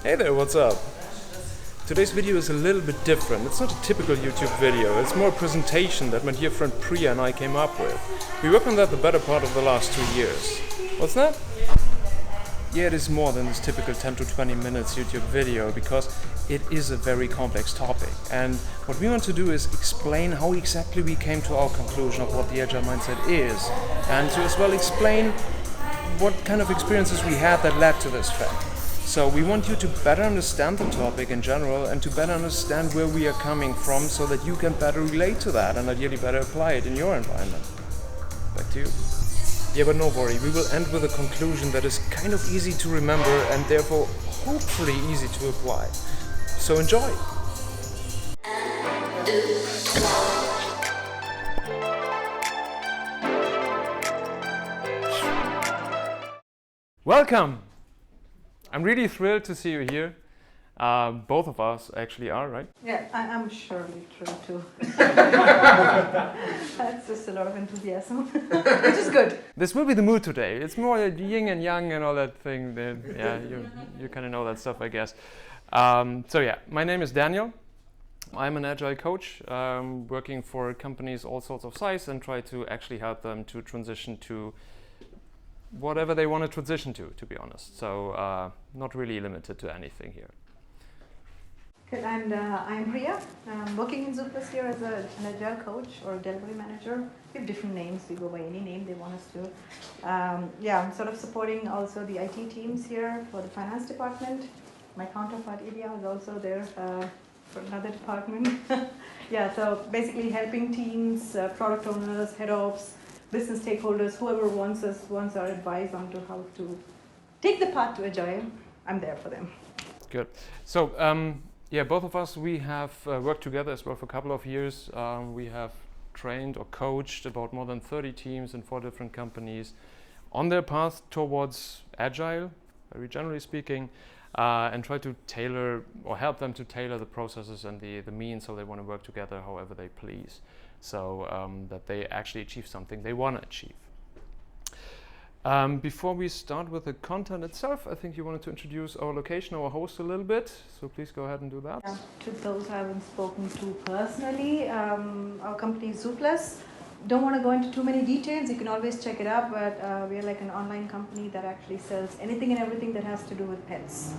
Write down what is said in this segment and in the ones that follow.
Hey there, what's up? Today's video is a little bit different. It's not a typical YouTube video, it's more a presentation that my dear friend Priya and I came up with. We worked on that the better part of the last 2 years. What's that? Yeah, it is more than this typical 10 to 20 minutes YouTube video because it is a very complex topic. And what we want to do is explain how exactly we came to our conclusion of what the Agile mindset is, and to as well explain what kind of experiences we had that led to this fact. So we want you to better understand the topic in general and to better understand where we are coming from so that you can better relate to that and ideally better apply it in your environment. Back to you. Yeah, but no worry, we will end with a conclusion that is kind of easy to remember and therefore hopefully easy to apply. So enjoy! Welcome! I'm really thrilled to see you here. Both of us actually are, right? Yeah, I'm surely true too. That's just a lot of enthusiasm, which is good. This will be the mood today. It's more yin and yang and all that thing. Yeah, you kind of know that stuff, I guess. So yeah, my name is Daniel. I'm an Agile coach, working for companies all sorts of size and try to actually help them to transition to whatever they want to transition to be honest. So not really limited to anything here. Good, and I'm Priya. I'm working in Zooplus here as an Agile coach or delivery manager. We have different names. We go by any name they want us to. I'm sort of supporting also the IT teams here for the finance department. My counterpart Ilya is also there for another department. So basically helping teams, product owners, head ops, business stakeholders, whoever wants our advice on to how to take the path to Agile, I'm there for them. Good. So, both of us, we have worked together as well for a couple of years. We have trained or coached about more than 30 teams in 4 different companies on their path towards Agile, very generally speaking, and try to tailor or help them to tailor the processes and the means so they want to work together however they please. So that they actually achieve something they want to achieve. Before we start with the content itself, I think you wanted to introduce our location, our host a little bit. So please go ahead and do that. To those I haven't spoken to personally, our company is Zooplus. Don't want to go into too many details. You can always check it out, but we are like an online company that actually sells anything and everything that has to do with pets.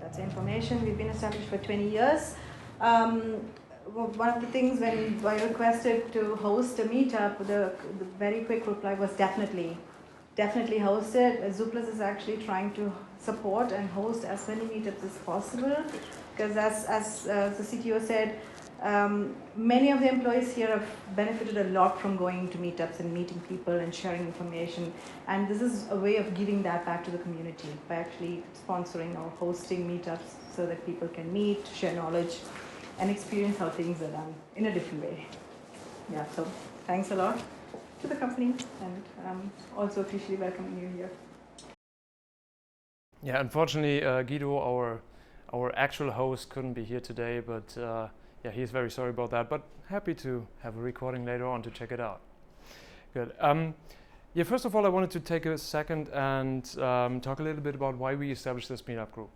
That's the information. We've been established for 20 years. One of the things when I requested to host a meetup, the very quick reply was definitely host it. Zooplus is actually trying to support and host as many meetups as possible because as the CTO said, many of the employees here have benefited a lot from going to meetups and meeting people and sharing information, and this is a way of giving that back to the community by actually sponsoring or hosting meetups so that people can meet, share knowledge, and experience how things are done in a different way. Yeah, so thanks a lot to the company, and also officially welcoming you here. Yeah, unfortunately, Guido, our actual host, couldn't be here today, but he's very sorry about that, but happy to have a recording later on to check it out. Good. First of all, I wanted to take a second and talk a little bit about why we established this meetup group.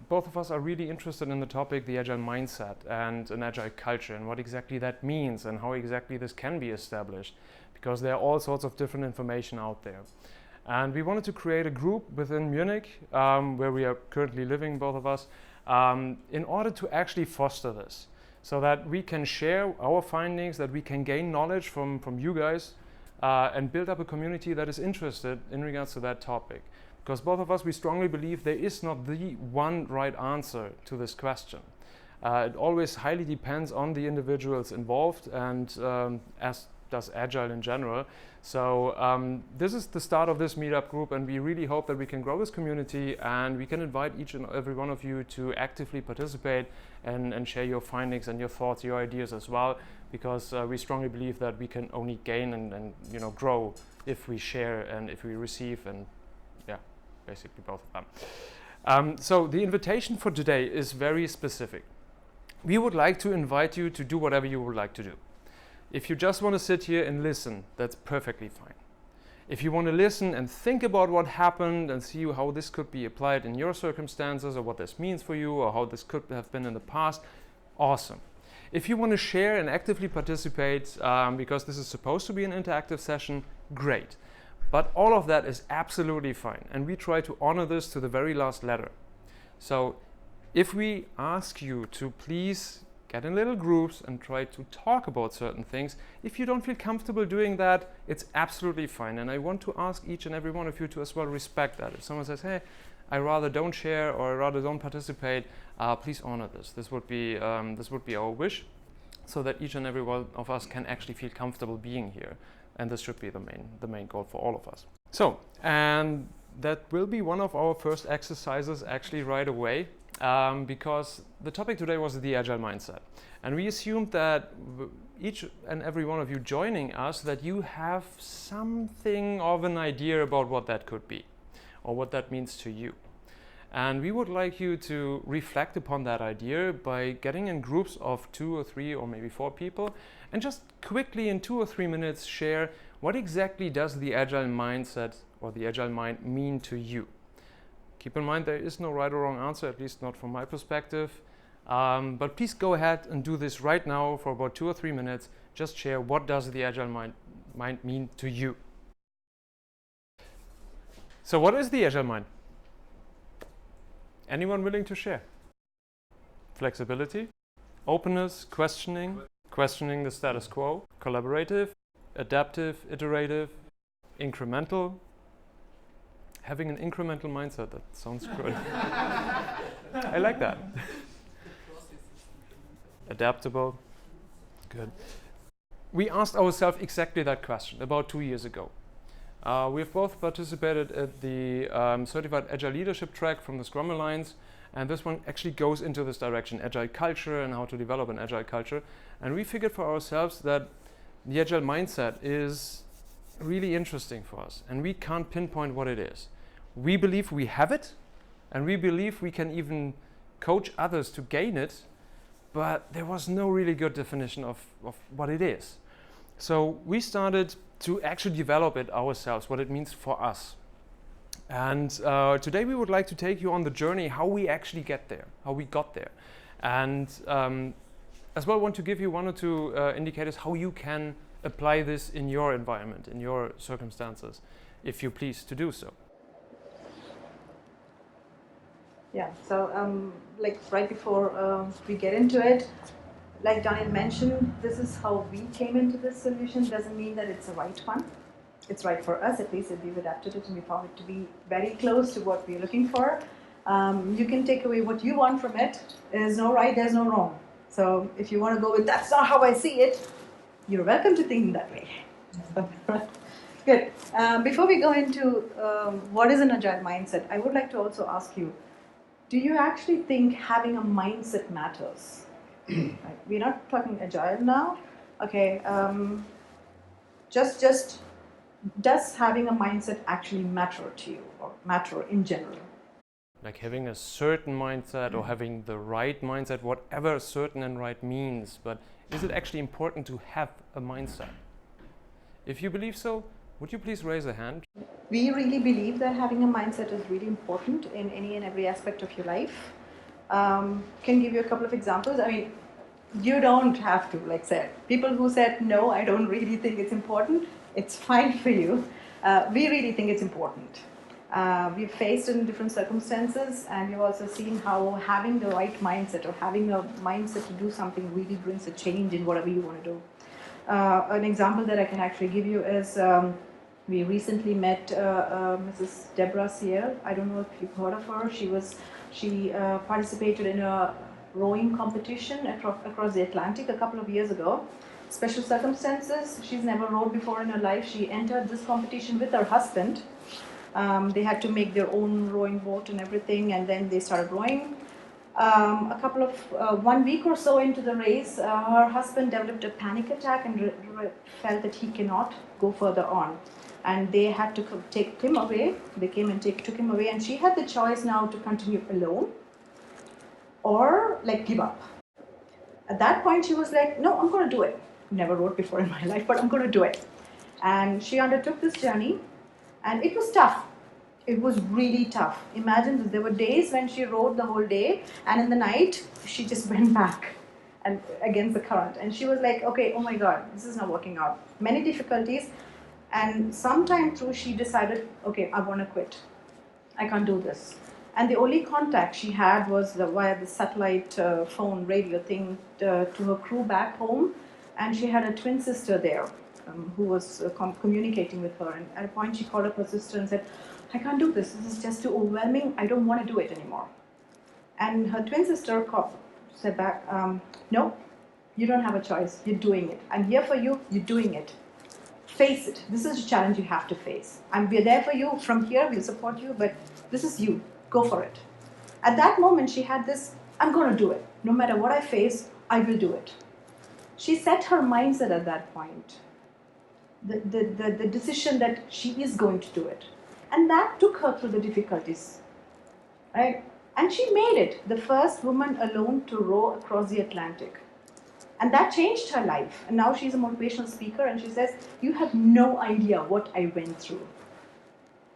Both of us are really interested in the topic, the Agile mindset and an Agile culture and what exactly that means and how exactly this can be established, because there are all sorts of different information out there. And we wanted to create a group within Munich, where we are currently living, both of us, in order to actually foster this, so that we can share our findings, that we can gain knowledge from you guys, and build up a community that is interested in regards to that topic. Because both of us, we strongly believe there is not the one right answer to this question. It always highly depends on the individuals involved, and as does Agile in general. So this is the start of this meetup group, and we really hope that we can grow this community and we can invite each and every one of you to actively participate and share your findings and your thoughts, your ideas as well, because we strongly believe that we can only gain and grow if we share and if we receive, and basically both of them. So the invitation for today is very specific. We would like to invite you to do whatever you would like to do. If you just want to sit here and listen, that's perfectly fine. If you want to listen and think about what happened and see how this could be applied in your circumstances or what this means for you or how this could have been in the past, awesome. If you want to share and actively participate, because this is supposed to be an interactive session, great. But all of that is absolutely fine, and we try to honor this to the very last letter. So if we ask you to please get in little groups and try to talk about certain things, if you don't feel comfortable doing that, it's absolutely fine. And I want to ask each and every one of you to as well respect that. If someone says, hey, I rather don't share or I rather don't participate, please honor this. This would be our wish, so that each and every one of us can actually feel comfortable being here. And this should be the main goal for all of us. So, and that will be one of our first exercises actually right away, because the topic today was the Agile mindset. And we assumed that each and every one of you joining us, that you have something of an idea about what that could be or what that means to you. And we would like you to reflect upon that idea by getting in groups of 2 or 3 or maybe 4 people and just quickly in 2 or 3 minutes share what exactly does the Agile mindset or the Agile mind mean to you. Keep in mind there is no right or wrong answer, at least not from my perspective. But please go ahead and do this right now for about 2 or 3 minutes. Just share what does the Agile mind mean to you. So what is the Agile mind? Anyone willing to share? Flexibility, openness, questioning the status quo, collaborative, adaptive, iterative, incremental. Having an incremental mindset, that sounds good. I like that. Adaptable, good. We asked ourselves exactly that question about 2 years ago. We've both participated at the Certified Agile Leadership track from the Scrum Alliance, and this one actually goes into this direction, Agile culture and how to develop an Agile culture. And we figured for ourselves that the Agile mindset is really interesting for us, and we can't pinpoint what it is. We believe we have it, and we believe we can even coach others to gain it, but there was no really good definition of what it is. So we started to actually develop it ourselves, what it means for us. And today we would like to take you on the journey how we actually get there, how we got there. And as well want to give you 1 or 2 indicators how you can apply this in your environment, in your circumstances, if you please to do so. Yeah, so like right before we get into it, like Daniel mentioned, this is how we came into this solution. Doesn't mean that it's the right one. It's right for us, at least, if we've adapted it and we found it to be very close to what we're looking for. You can take away what you want from it. There's no right, there's no wrong. So if you want to go with that's not how I see it, you're welcome to think that way. Good. Before we go into what is an Agile mindset, I would like to also ask you, do you actually think having a mindset matters? Right. We're not talking Agile now. Okay. Just does having a mindset actually matter to you, or matter in general? Like having a certain mindset or having the right mindset, whatever certain and right means, but is it actually important to have a mindset? If you believe so, would you please raise a hand? We really believe that having a mindset is really important in any and every aspect of your life. Can give you a couple of examples. I mean, you don't have to, like said. People who said, no, I don't really think it's important, it's fine for you. We really think it's important. We've faced it in different circumstances, and we've also seen how having the right mindset or having a mindset to do something really brings a change in whatever you want to do. An example that I can actually give you is we recently met Mrs. Deborah Sear. I don't know if you've heard of her. She participated in a rowing competition across the Atlantic a couple of years ago. Special circumstances. She's never rowed before in her life. She entered this competition with her husband. They had to make their own rowing boat and everything, and then they started rowing. 1 week or so into the race, her husband developed a panic attack and felt that he cannot go further on. And they had to take him away. They came and took him away, and she had the choice now to continue alone or like give up. At that point, she was like, no, I'm going to do it. Never rowed before in my life, but I'm going to do it. And she undertook this journey. And it was tough. It was really tough. Imagine that there were days when she rode the whole day, and in the night she just went back and against the current. And she was like, okay, oh my God, this is not working out. Many difficulties. And sometime through, she decided, okay, I want to quit. I can't do this. And the only contact she had was via the satellite phone radio thing to her crew back home. And she had a twin sister there who was communicating with her. And at a point, she called up her sister and said, I can't do this. This is just too overwhelming. I don't want to do it anymore. And her twin sister said back, no, you don't have a choice. You're doing it. I'm here for you. You're doing it. Face it. This is a challenge you have to face. We're there for you. From here, we'll support you, but this is you. Go for it. At that moment, she had this, I'm going to do it. No matter what I face, I will do it. She set her mindset at that point. The decision that she is going to do it. And that took her through the difficulties. Right? And she made it, the first woman alone to row across the Atlantic. And that changed her life. And now she's a motivational speaker, and she says, you have no idea what I went through.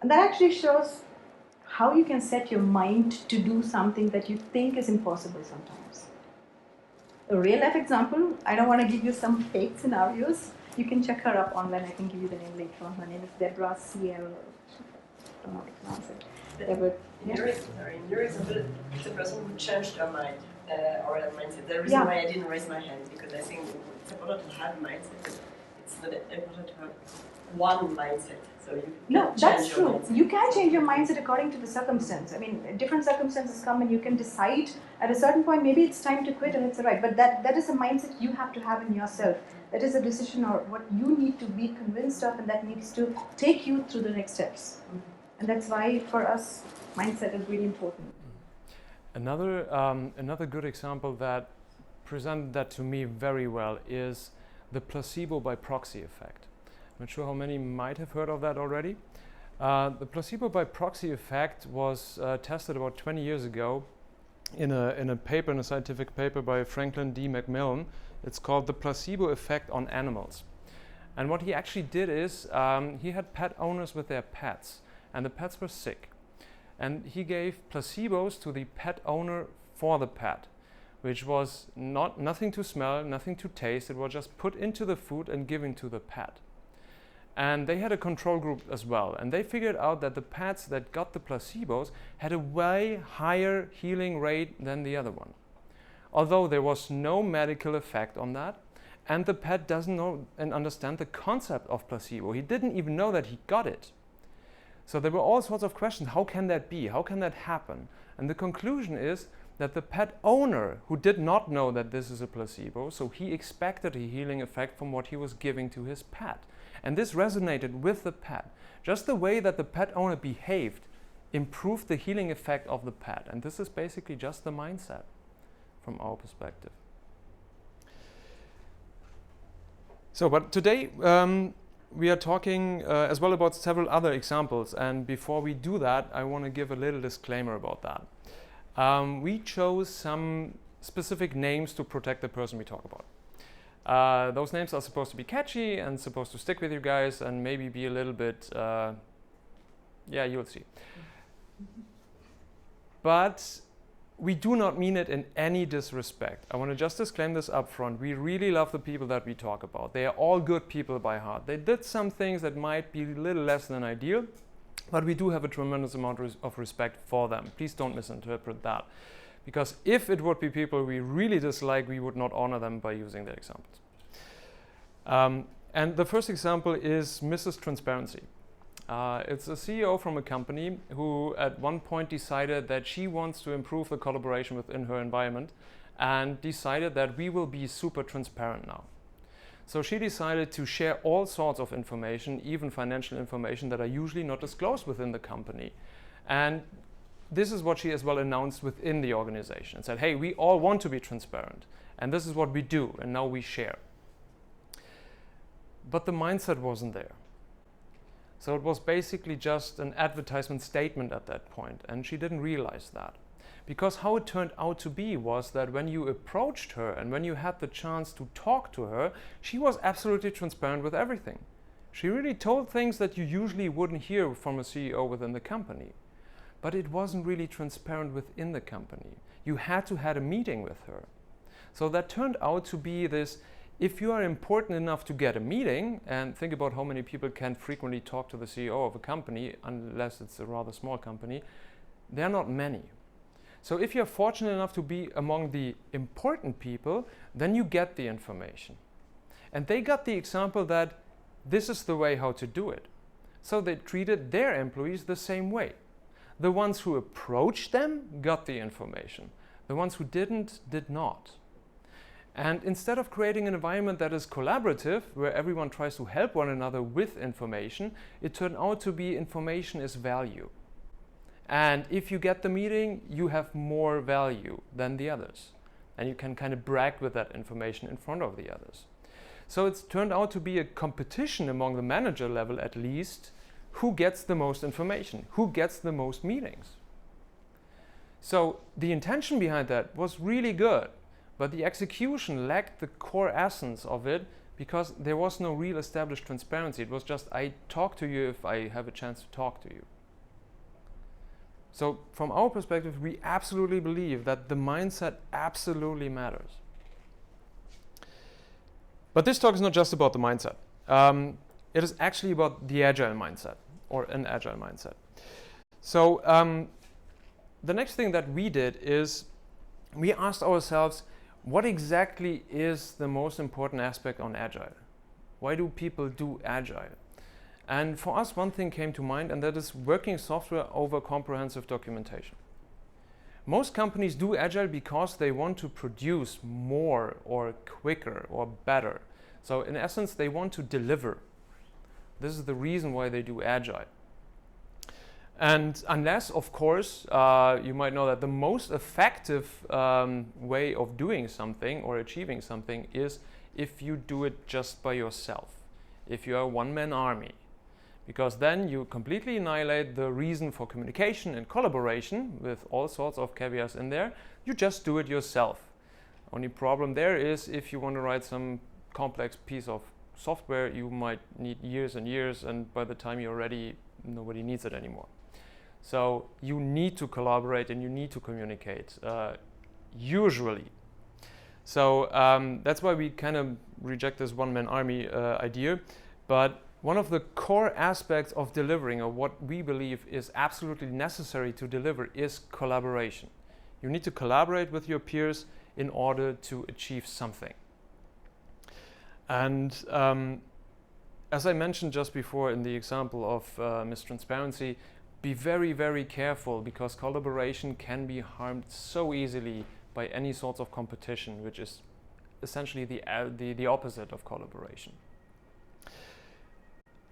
And that actually shows how you can set your mind to do something that you think is impossible sometimes. A real life example, I don't want to give you some fake scenarios. You can check her up online. I can give you the name later on. Her name is Deborah CL. I don't know how to pronounce it. Deborah, in your example, it's a person who changed her mind. Or a mindset. The reason why I didn't raise my hand, because I think it's important to have a mindset, but it's not important to have one mindset. So you no, that's true. Mindset. You can change your mindset according to the circumstance. I mean, different circumstances come and you can decide at a certain point, maybe it's time to quit and it's all right. But that is a mindset you have to have in yourself. That is a decision or what you need to be convinced of, and that needs to take you through the next steps. And that's why for us, mindset is really important. Another good example that presented that to me very well is the placebo by proxy effect. I'm not sure how many might have heard of that already. The placebo by proxy effect was tested about 20 years ago in a paper, in a scientific paper by Franklin D. McMillan. It's called the placebo effect on animals. And what he actually did is he had pet owners with their pets, and the pets were sick. And he gave placebos to the pet owner for the pet, which was nothing to smell, nothing to taste. It was just put into the food and given to the pet. And they had a control group as well. And they figured out that the pets that got the placebos had a way higher healing rate than the other one. Although there was no medical effect on that. And the pet doesn't know and understand the concept of placebo. He didn't even know that he got it. So there were all sorts of questions. How can that be? How can that happen? And the conclusion is that the pet owner, who did not know that this is a placebo, so he expected a healing effect from what he was giving to his pet. And this resonated with the pet. Just the way that the pet owner behaved improved the healing effect of the pet. And this is basically just the mindset from our perspective. So, but today, we are talking as well about several other examples, and before we do that, I want to give a little disclaimer about that. We chose some specific names to protect the person we talk about. Those names are supposed to be catchy and supposed to stick with you guys and maybe be a little bit, yeah, you'll see. But we do not mean it in any disrespect. I want to just disclaim this up front. We really love the people that we talk about. They are all good people by heart. They did some things that might be a little less than ideal, but we do have a tremendous amount of respect for them. Please don't misinterpret that. Because if it would be people we really dislike, we would not honor them by using their examples. And the first example is Mrs. Transparency. It's a CEO from a company who at one point decided that she wants to improve the collaboration within her environment and decided that we will be super transparent now. So she decided to share all sorts of information, even financial information that are usually not disclosed within the company. And this is what she as well announced within the organization and said, hey, we all want to be transparent and this is what we do and now we share. But the mindset wasn't there. So it was basically just an advertisement statement at that point, and she didn't realize that. Because how it turned out to be was that when you approached her and when you had the chance to talk to her, she was absolutely transparent with everything. She really told things that you usually wouldn't hear from a CEO within the company. But it wasn't really transparent within the company. You had to have a meeting with her. So that turned out to be this, if you are important enough to get a meeting, and think about how many people can frequently talk to the CEO of a company, unless it's a rather small company, there are not many. So if you're fortunate enough to be among the important people, then you get the information. And they got the example that this is the way how to do it. So they treated their employees the same way. The ones who approached them got the information. The ones who didn't, did not. And instead of creating an environment that is collaborative, where everyone tries to help one another with information, it turned out to be information is value. And if you get the meeting, you have more value than the others. And you can kind of brag with that information in front of the others. So it's turned out to be a competition among the manager level at least, who gets the most information, who gets the most meetings. So the intention behind that was really good, but the execution lacked the core essence of it because there was no real established transparency. It was just, I talk to you if I have a chance to talk to you. So from our perspective, we absolutely believe that the mindset absolutely matters. But this talk is not just about the mindset. It is actually about the agile mindset, or an agile mindset. So the next thing that we did is we asked ourselves, what exactly is the most important aspect on agile? Why do people do agile? And for us, one thing came to mind, and that is working software over comprehensive documentation. Most companies do agile because they want to produce more or quicker or better. So in essence, they want to deliver. This is the reason why they do agile. And unless, of course, you might know that the most effective way of doing something or achieving something is if you do it just by yourself, if you are a one-man army. Because then you completely annihilate the reason for communication and collaboration with all sorts of caveats in there. You just do it yourself. Only problem there is if you want to write some complex piece of software, you might need years and years, and by the time you're ready, nobody needs it anymore. So you need to collaborate and you need to communicate, usually. So that's why we kind of reject this one-man army idea. But one of the core aspects of delivering, or what we believe is absolutely necessary to deliver, is collaboration. You need to collaborate with your peers in order to achieve something. And as I mentioned just before in the example of Miss Transparency, be very, very careful, because collaboration can be harmed so easily by any sorts of competition, which is essentially the opposite of collaboration.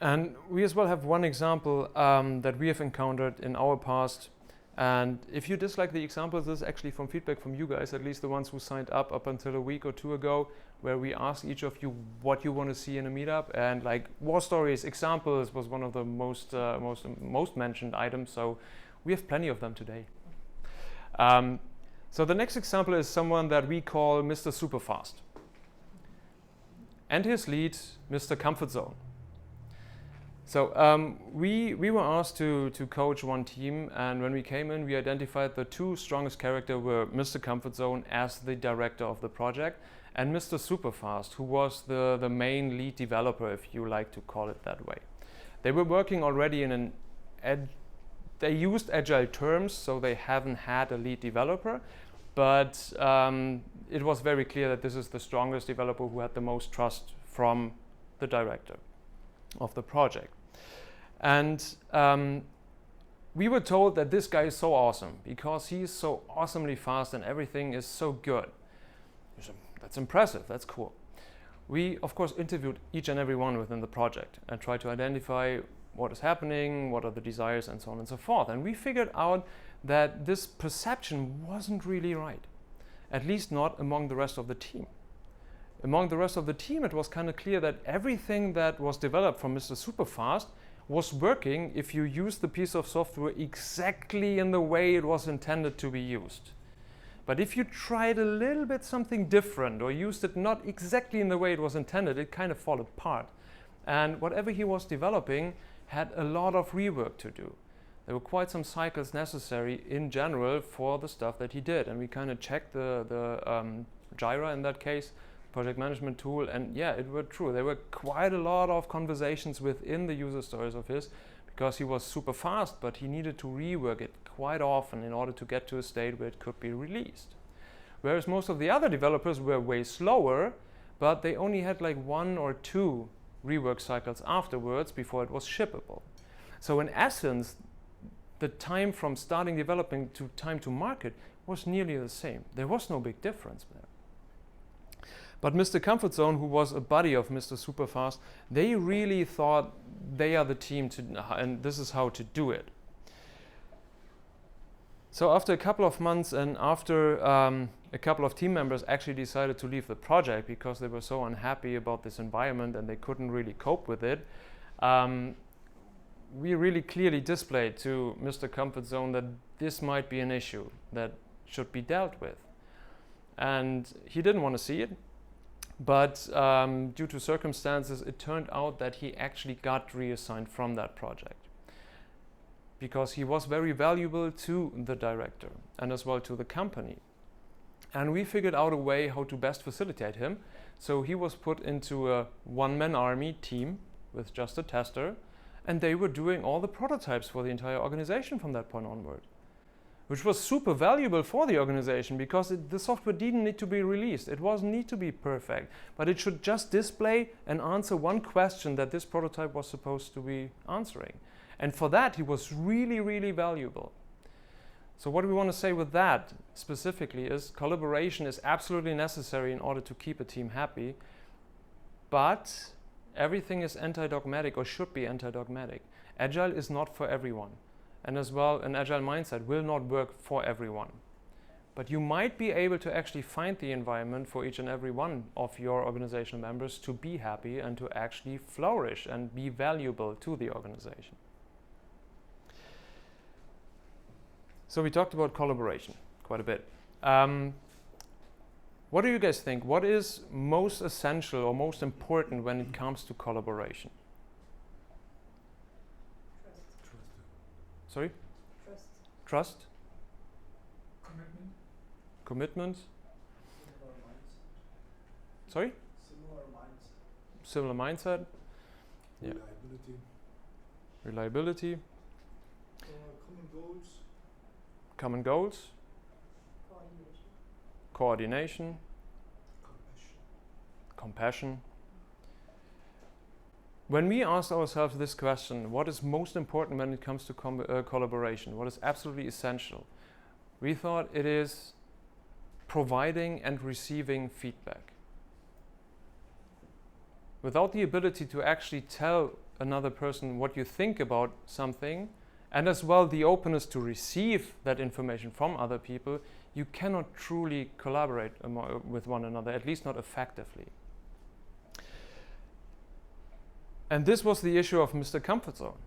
And we as well have one example that we have encountered in our past. And if you dislike the example, this is actually from feedback from you guys, at least the ones who signed up until a week or two ago, where we asked each of you what you want to see in a meetup. And like war stories, examples was one of the most mentioned items. So we have plenty of them today. So the next example is someone that we call Mr. Superfast. And his lead, Mr. Comfort Zone. So we were asked to coach one team, and when we came in, we identified the two strongest characters were Mr. Comfort Zone as the director of the project, and Mr. Superfast, who was the main lead developer, if you like to call it that way. They were working already in they used agile terms, so they haven't had a lead developer, but it was very clear that this is the strongest developer who had the most trust from the director of the project. And we were told that this guy is so awesome because he's so awesomely fast and everything is so good. That's impressive, that's cool. We, of course, interviewed each and every one within the project and tried to identify what is happening, what are the desires, and so on and so forth. And we figured out that this perception wasn't really right, at least not among the rest of the team. Among the rest of the team, it was kind of clear that everything that was developed from Mr. Superfast was working if you used the piece of software exactly in the way it was intended to be used. But if you tried a little bit something different or used it not exactly in the way it was intended, it kind of fall apart. And whatever he was developing had a lot of rework to do. There were quite some cycles necessary in general for the stuff that he did. And we kind of checked the Jira in that case, project management tool, and yeah, it were true. There were quite a lot of conversations within the user stories of his, because he was super fast, but he needed to rework it quite often in order to get to a state where it could be released. Whereas most of the other developers were way slower, but they only had like 1 or 2 rework cycles afterwards before it was shippable. So in essence, the time from starting developing to time to market was nearly the same. There was no big difference there. But Mr. Comfort Zone, who was a buddy of Mr. Superfast, they really thought they are the team to, and this is how to do it. So after a couple of months and after a couple of team members actually decided to leave the project because they were so unhappy about this environment and they couldn't really cope with it, we really clearly displayed to Mr. Comfort Zone that this might be an issue that should be dealt with. And he didn't want to see it, but due to circumstances, it turned out that he actually got reassigned from that project, because he was very valuable to the director and as well to the company. And we figured out a way how to best facilitate him. So he was put into a one-man army team with just a tester, and they were doing all the prototypes for the entire organization from that point onward, which was super valuable for the organization because the software didn't need to be released. It wasn't need to be perfect, but it should just display and answer one question that this prototype was supposed to be answering. And for that, he was really, really valuable. So what we want to say with that specifically is collaboration is absolutely necessary in order to keep a team happy, but everything is anti-dogmatic or should be anti-dogmatic. Agile is not for everyone. And as well, an Agile mindset will not work for everyone. But you might be able to actually find the environment for each and every one of your organizational members to be happy and to actually flourish and be valuable to the organization. So we talked about collaboration quite a bit. What do you guys think? What is most essential or most important when it comes to collaboration? Trust. Sorry? Trust. Trust? Commitment. Commitment? Similar mindset. Sorry? Similar mindset. Similar mindset? Yeah. Reliability. Reliability? Common goals. Common goals? Coordination? Compassion? When we asked ourselves this question, what is most important when it comes to collaboration? What is absolutely essential? We thought it is providing and receiving feedback. Without the ability to actually tell another person what you think about something, and as well the openness to receive that information from other people, you cannot truly collaborate with one another, at least not effectively. And this was the issue of Mr. Comfort Zone.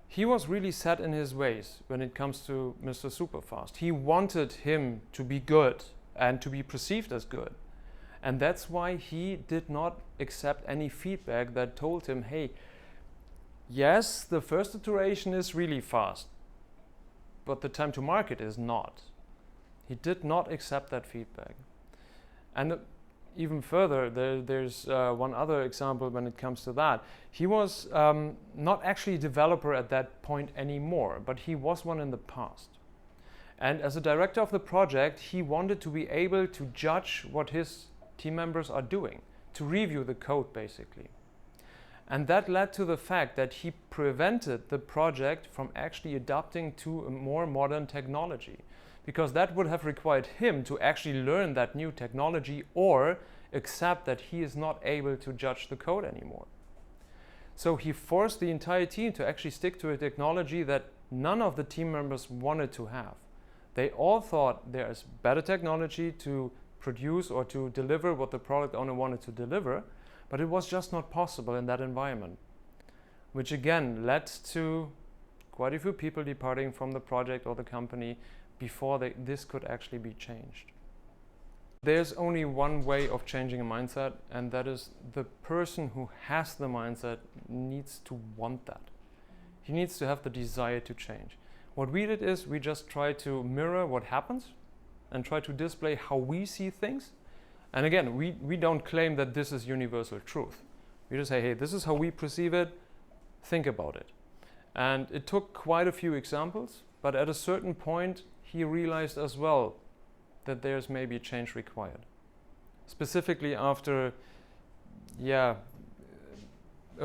He was really set in his ways when it comes to Mr. Superfast. He wanted him to be good and to be perceived as good. And that's why he did not accept any feedback that told him, hey, yes, the first iteration is really fast, but the time to market is not. He did not accept that feedback. And even further, there's one other example when it comes to that. He was not actually a developer at that point anymore, but he was one in the past. And as a director of the project, he wanted to be able to judge what his team members are doing, to review the code basically. And that led to the fact that he prevented the project from actually adapting to a more modern technology, because that would have required him to actually learn that new technology or accept that he is not able to judge the code anymore. So he forced the entire team to actually stick to a technology that none of the team members wanted to have. They all thought there is better technology to produce or to deliver what the product owner wanted to deliver, but it was just not possible in that environment, which again led to quite a few people departing from the project or the company before this could actually be changed. There's only one way of changing a mindset, and that is the person who has the mindset needs to want that. He needs to have the desire to change. What we did is we just try to mirror what happens and try to display how we see things. And again, we don't claim that this is universal truth. We just say, hey, this is how we perceive it, think about it. And it took quite a few examples, but at a certain point, he realized as well that there's maybe a change required. Specifically after, a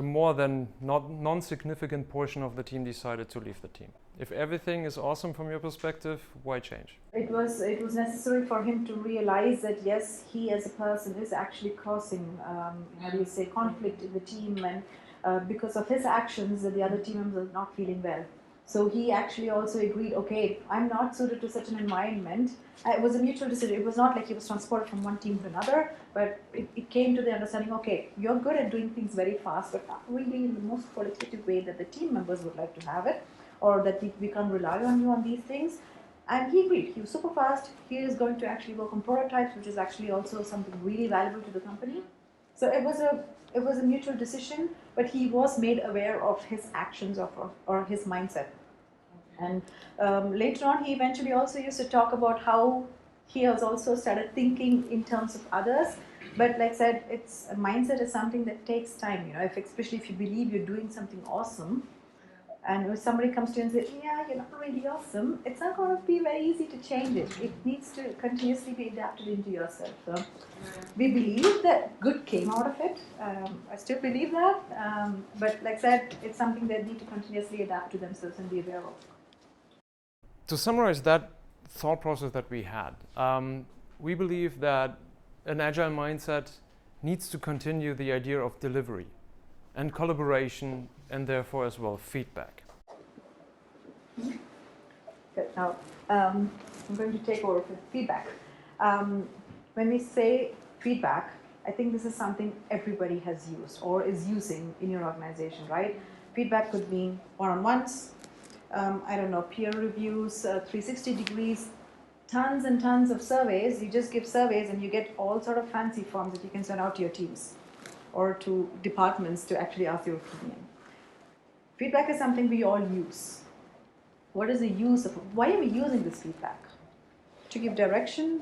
more than non-significant portion of the team decided to leave the team. If everything is awesome from your perspective, why change? It was necessary for him to realize that yes, he as a person is actually causing, conflict in the team, and because of his actions, the other team members are not feeling well. So he actually also agreed, okay, I'm not suited to such an environment. It was a mutual decision. It was not like he was transported from one team to another, but it came to the understanding, okay, you're good at doing things very fast, but not really in the most qualitative way that the team members would like to have it, or that we can't rely on you on these things. And he agreed. He was super fast. He is going to actually work on prototypes, which is actually also something really valuable to the company. So it was a mutual decision, but he was made aware of his actions or his mindset. And later on, he eventually also used to talk about how he has also started thinking in terms of others. But like I said, it's a mindset is something that takes time. Especially if you believe you're doing something awesome, and if somebody comes to you and says, yeah, you're not really awesome, it's not going to be very easy to change it. It needs to continuously be adapted into yourself. So we believe that good came out of it. I still believe that. But like I said, it's something they need to continuously adapt to themselves and be aware of. To summarize that thought process that we had, we believe that an agile mindset needs to continue the idea of delivery and collaboration, and therefore as well feedback. Good. Now, I'm going to take over with feedback. When we say feedback, I think this is something everybody has used or is using in your organization, right? Feedback could mean one-on-ones, peer reviews, 360 degrees, tons and tons of surveys. You just give surveys and you get all sort of fancy forms that you can send out to your teams or to departments to actually ask your opinion. Feedback is something we all use. What is the use of it? Why are we using this feedback? To give direction,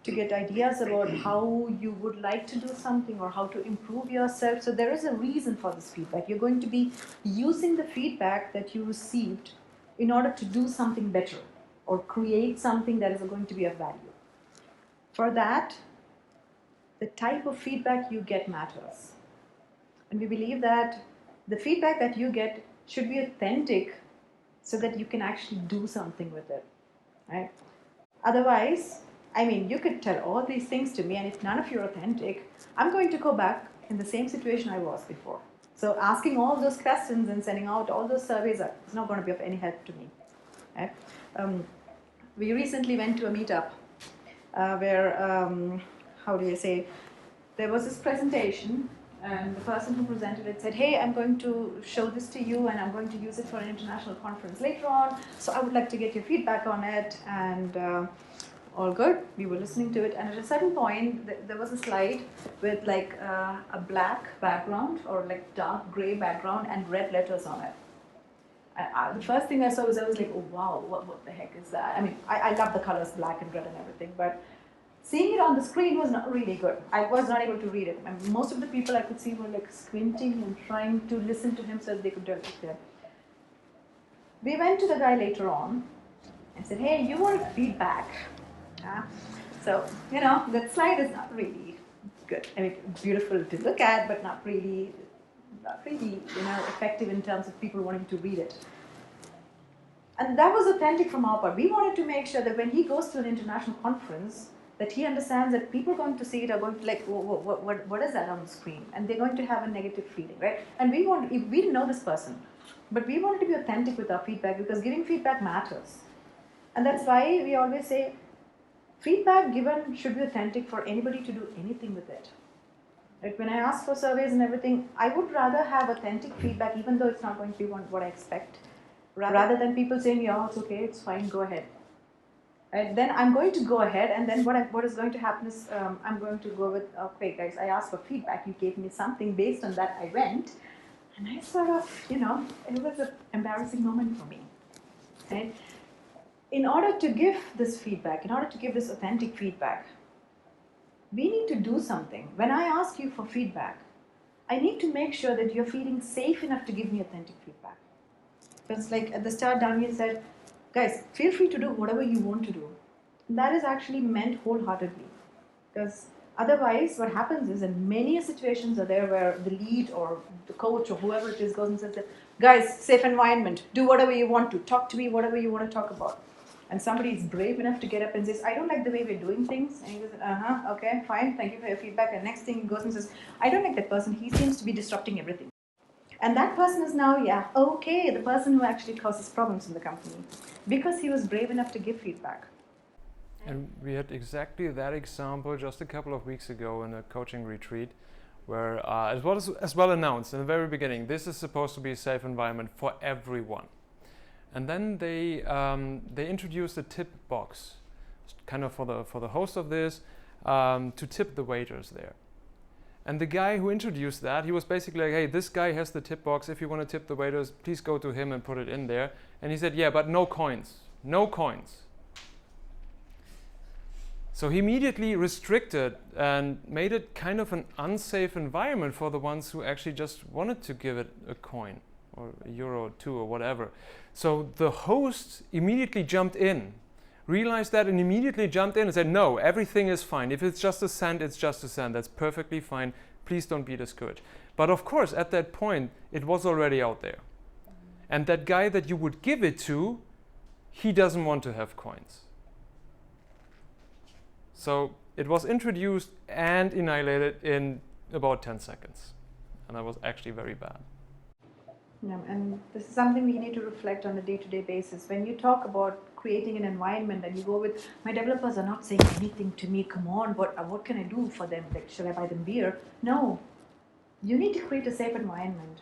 to get ideas about how you would like to do something or how to improve yourself. So there is a reason for this feedback. You're going to be using the feedback that you received in order to do something better or create something that is going to be of value. For that, the type of feedback you get matters. And we believe that the feedback that you get should be authentic so that you can actually do something with it, right? Otherwise, you could tell all these things to me, and if none of you are authentic, I'm going to go back in the same situation I was before. So asking all those questions and sending out all those surveys is not going to be of any help to me. Right? We recently went to a meetup where, there was this presentation, and the person who presented it said, hey, I'm going to show this to you and I'm going to use it for an international conference later on, so I would like to get your feedback on it. And all good, we were listening to it, and at a certain point there was a slide with like a black background or like dark gray background and red letters on it. The first thing I saw was, I was like, oh wow, what the heck is that? I love the colors black and red and everything, but seeing it on the screen was not really good. I was not able to read it. Most of the people I could see were like squinting and trying to listen to him so that they could read it. We went to the guy later on and said, hey, you want feedback? So, that slide is not really good. Beautiful to look at, but not really, effective in terms of people wanting to read it. And that was authentic from our part. We wanted to make sure that when he goes to an international conference, that he understands that people going to see it are going to like, what is that on the screen? And they're going to have a negative feeling, right? And we didn't know this person, but we wanted to be authentic with our feedback because giving feedback matters. And that's why we always say, feedback given should be authentic for anybody to do anything with it. Like when I ask for surveys and everything, I would rather have authentic feedback, even though it's not going to be what I expect, rather than people saying, yeah, it's okay, it's fine, go ahead. Right? Then I'm going to go ahead, and then what is going to happen is I'm going to go with, okay, guys, I asked for feedback. You gave me something. Based on that, I went, and I sort of, it was an embarrassing moment for me. Right? In order to give this feedback, in order to give this authentic feedback, we need to do something. When I ask you for feedback, I need to make sure that you're feeling safe enough to give me authentic feedback. Because like at the start, Daniel said, guys, feel free to do whatever you want to do. And that is actually meant wholeheartedly. Because otherwise, what happens is, in many situations are there where the lead or the coach or whoever it is goes and says, guys, safe environment, do whatever you want to, talk to me, whatever you want to talk about. And somebody is brave enough to get up and says, I don't like the way we're doing things. And he goes, okay, fine, thank you for your feedback. And next thing he goes and says, I don't like that person, he seems to be disrupting everything. And that person is now, okay, the person who actually causes problems in the company, because he was brave enough to give feedback. And we had exactly that example just a couple of weeks ago in a coaching retreat, where it was as well announced in the very beginning, this is supposed to be a safe environment for everyone. And then they introduced a tip box, kind of for the host of this, to tip the waiters there. And the guy who introduced that, he was basically like, hey, this guy has the tip box. If you want to tip the waiters, please go to him and put it in there. And he said, yeah, but no coins. No coins. So he immediately restricted and made it kind of an unsafe environment for the ones who actually just wanted to give it a coin or a euro or two or whatever. So the host immediately jumped in, realized that, and immediately jumped in and said, no, everything is fine. If it's just a cent, it's just a cent. That's perfectly fine. Please don't be discouraged. But of course, at that point, it was already out there. And that guy that you would give it to, he doesn't want to have coins. So it was introduced and annihilated in about 10 seconds. And that was actually very bad. Yeah, and this is something we need to reflect on a day-to-day basis. When you talk about creating an environment and you go with, my developers are not saying anything to me, come on, what can I do for them? Like, should I buy them beer? No, you need to create a safe environment,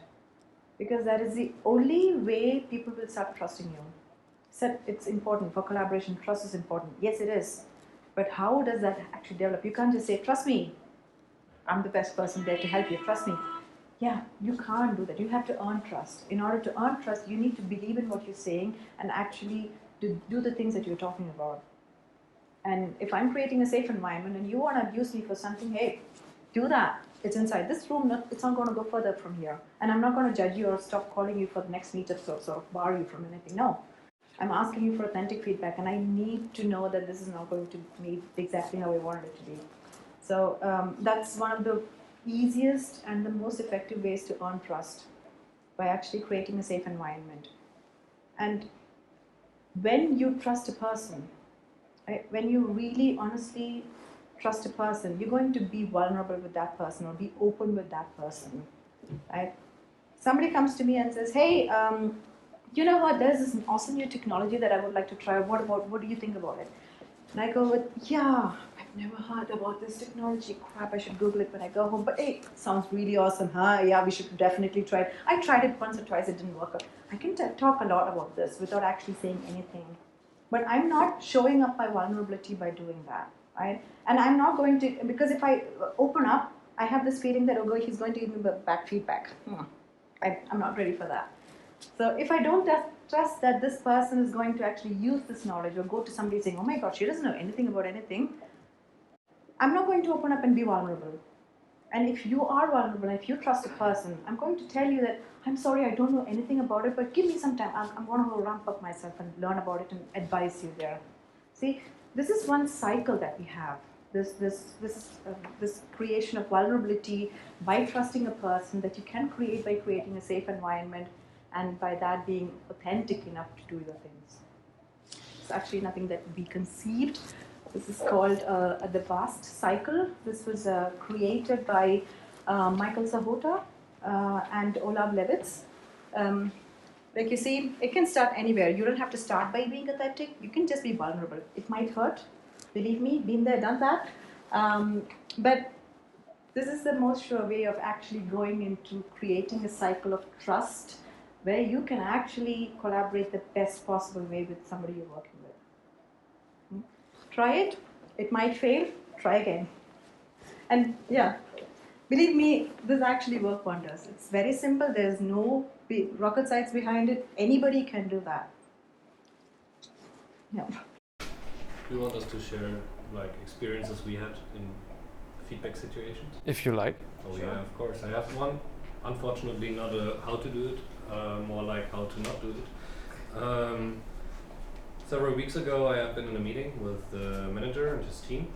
because that is the only way people will start trusting you. So it's important for collaboration, trust is important. Yes, it is. But how does that actually develop? You can't just say, trust me, I'm the best person there to help you, trust me. Yeah, you can't do that. You have to earn trust. In order to earn trust, you need to believe in what you're saying and actually do the things that you're talking about. And if I'm creating a safe environment and you want to abuse me for something, hey, do that. It's inside this room. It's not going to go further from here. And I'm not going to judge you or stop calling you for the next meetup or sort of bar you from anything. No. I'm asking you for authentic feedback, and I need to know that this is not going to be exactly how I wanted it to be. So that's one of the easiest and the most effective ways to earn trust, by actually creating a safe environment. And when you trust a person, right, when you really honestly trust a person, you're going to be vulnerable with that person or be open with that person. Right? Somebody comes to me and says, hey, you know what, there's this awesome new technology that I would like to try. What do you think about it? And I go with, yeah, I've never heard about this technology. Crap, I should Google it when I go home. But hey, sounds really awesome, huh? Yeah, we should definitely try it. I tried it once or twice, it didn't work out. I can talk a lot about this without actually saying anything. But I'm not showing up my vulnerability by doing that, right? And I'm not going to, because if I open up, I have this feeling that, oh, he's going to give me back feedback. I'm not ready for that. So if I don't trust that this person is going to actually use this knowledge, or go to somebody saying, oh my God, she doesn't know anything about anything, I'm not going to open up and be vulnerable. And if you are vulnerable, if you trust a person, I'm going to tell you that, I'm sorry, I don't know anything about it, but give me some time. I'm going to go ramp up myself and learn about it and advise you there. See, this is one cycle that we have. This creation of vulnerability by trusting a person that you can create by creating a safe environment, and by that being authentic enough to do the things. It's actually nothing that we conceived. This is called the VAST cycle. This was created by Michael Sahota and Olav Levitz. Like you see, it can start anywhere. You don't have to start by being authentic. You can just be vulnerable. It might hurt. Believe me, been there, done that. But this is the most sure way of actually going into creating a cycle of trust, where you can actually collaborate the best possible way with somebody you're working with. Try it. It might fail. Try again. And yeah, believe me, this actually works wonders. It's very simple. There's no rocket science behind it. Anybody can do that. Yeah. Do you want us to share like experiences we had in feedback situations? If you like. Oh yeah, of course. I have one. Unfortunately, not a how to do it, more like how to not do it. Several weeks ago, I have been in a meeting with the manager and his team,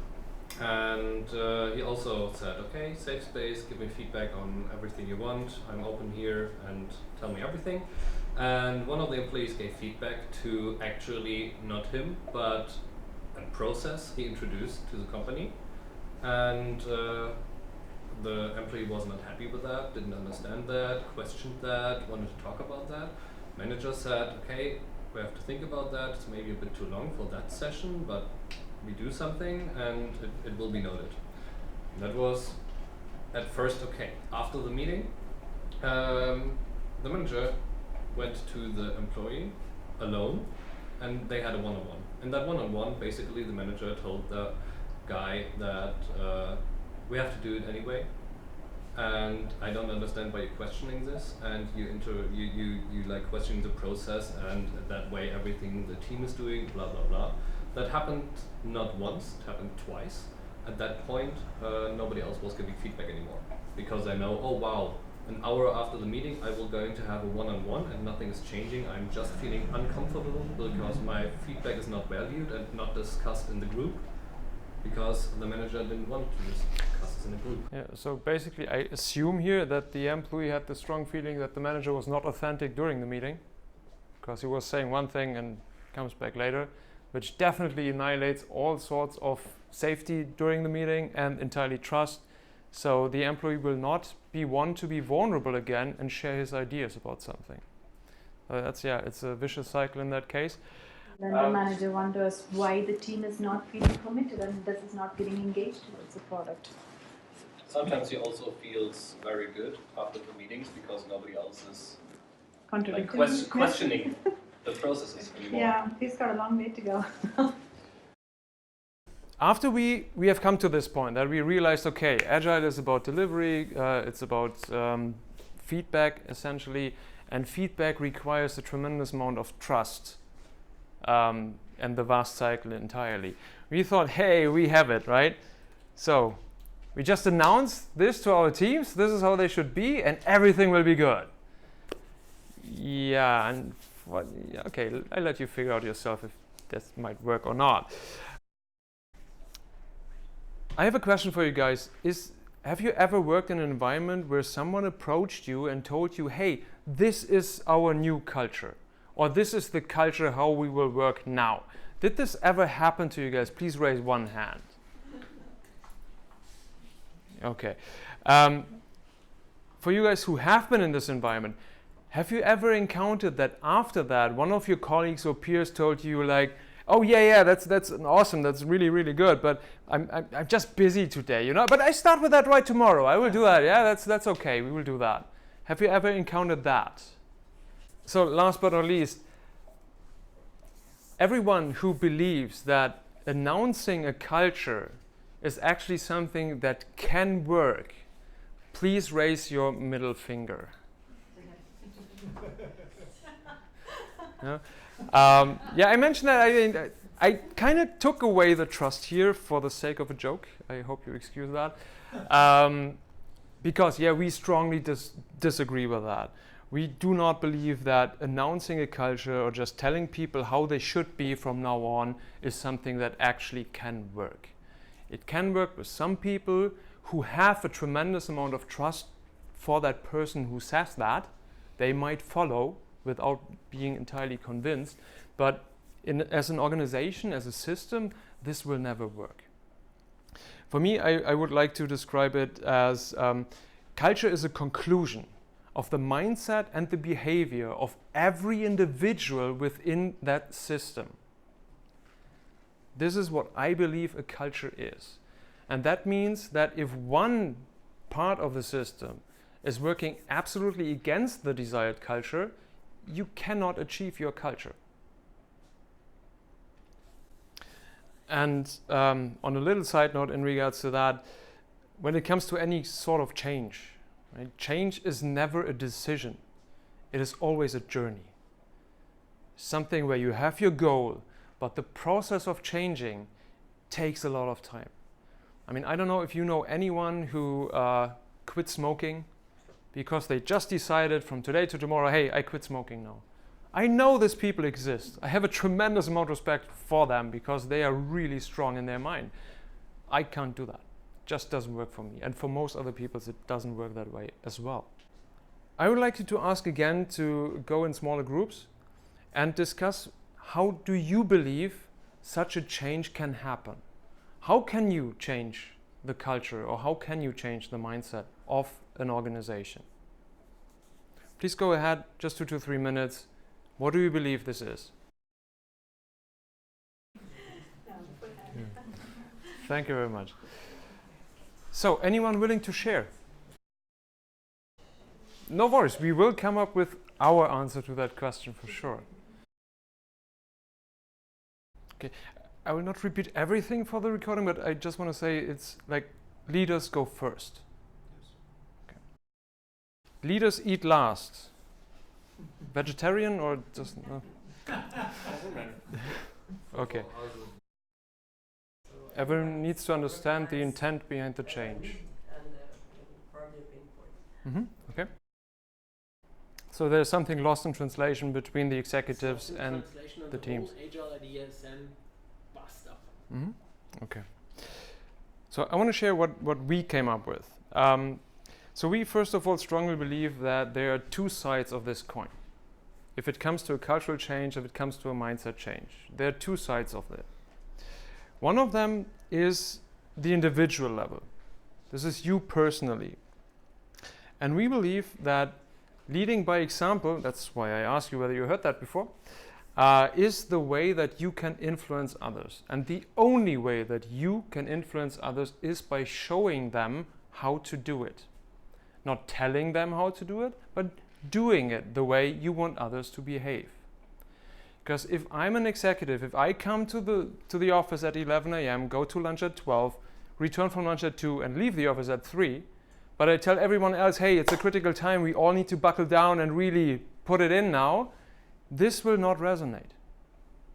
and he also said, "Okay, safe space. Give me feedback on everything you want. I'm open here, and tell me everything." And one of the employees gave feedback to actually not him, but a process he introduced to the company, and the employee was not happy with that, didn't understand that, questioned that, wanted to talk about that. Manager said, okay, we have to think about that. It's maybe a bit too long for that session, but we do something and it will be noted. That was at first okay. After the meeting, the manager went to the employee alone and they had a one-on-one. In that one-on-one, basically the manager told the guy that we have to do it anyway, and I don't understand why you're questioning this, and you like questioning the process, and that way everything the team is doing, blah blah blah. That happened not once, it happened twice. At that point, nobody else was giving feedback anymore, because I know, oh wow, an hour after the meeting I will going to have a one-on-one and nothing is changing. I'm just feeling uncomfortable because my feedback is not valued and not discussed in the group, because the manager didn't want to discuss this in a group. Yeah, so basically I assume here that the employee had the strong feeling that the manager was not authentic during the meeting, because he was saying one thing and comes back later, which definitely annihilates all sorts of safety during the meeting and entirely trust. So the employee will not be one to be vulnerable again and share his ideas about something. It's a vicious cycle in that case. Then the manager wonders why the team is not feeling committed and this is not getting engaged towards the product. Sometimes he also feels very good after the meetings because nobody else is Contradicting. questioning the processes anymore. Yeah, he's got a long way to go. After we have come to this point that we realized, okay, Agile is about delivery, it's about feedback essentially, and feedback requires a tremendous amount of trust and the vast cycle entirely. We thought, hey, we have it, right? So we just announced this to our teams, this is how they should be, and everything will be good. Yeah, and okay, I'll let you figure out yourself if this might work or not. I have a question for you guys. Have you ever worked in an environment where someone approached you and told you, hey, this is our new culture, or this is the culture how we will work now? Did this ever happen to you guys? Please raise one hand. Okay. For you guys who have been in this environment, have you ever encountered that after that one of your colleagues or peers told you like, oh yeah, that's awesome, that's really, really good, but I'm just busy today, you know, but I start with that right tomorrow, I will do that, yeah, that's okay, we will do that. Have you ever encountered that? So last but not least, everyone who believes that announcing a culture is actually something that can work, please raise your middle finger. Yeah. I mentioned that I kind of took away the trust here for the sake of a joke. I hope you excuse that. Because, we strongly disagree with that. We do not believe that announcing a culture or just telling people how they should be from now on is something that actually can work. It can work with some people who have a tremendous amount of trust for that person who says that. They might follow without being entirely convinced, but as an organization, as a system, this will never work. For me, I would like to describe it as culture is a conclusion of the mindset and the behavior of every individual within that system. This is what I believe a culture is. And that means that if one part of the system is working absolutely against the desired culture, you cannot achieve your culture. And on a little side note in regards to that, when it comes to any sort of change, right, change is never a decision. It is always a journey. Something where you have your goal, but the process of changing takes a lot of time. I mean, I don't know if you know anyone who quit smoking because they just decided from today to tomorrow, hey, I quit smoking now. I know these people exist. I have a tremendous amount of respect for them because they are really strong in their mind. I can't do that. Just doesn't work for me. And for most other people, it doesn't work that way as well. I would like you to ask again to go in smaller groups and discuss, how do you believe such a change can happen? How can you change the culture, or how can you change the mindset of an organization? Please go ahead, just 2 to 3 minutes. What do you believe this is? Thank you very much. So, anyone willing to share? No worries, we will come up with our answer to that question for sure. Okay, I will not repeat everything for the recording, but I just want to say it's like leaders go first. Okay. Leaders eat last. Vegetarian or just no? Okay. Everyone needs to understand the intent behind the change. Okay. So there's something lost in translation between the executives and the teams. Agile ideas and bust up. Okay. So I want to share what we came up with. So we first of all strongly believe that there are 2 sides of this coin. If it comes to a cultural change, if it comes to a mindset change, there are 2 sides of it. One of them is the individual level. This is you personally. And we believe that leading by example, that's why I asked you whether you heard that before, is the way that you can influence others. And the only way that you can influence others is by showing them how to do it. Not telling them how to do it, but doing it the way you want others to behave. Because if I'm an executive, if I come to the office at 11 a.m., go to lunch at 12, return from lunch at 2 and leave the office at 3, but I tell everyone else, hey, it's a critical time, we all need to buckle down and really put it in now, this will not resonate.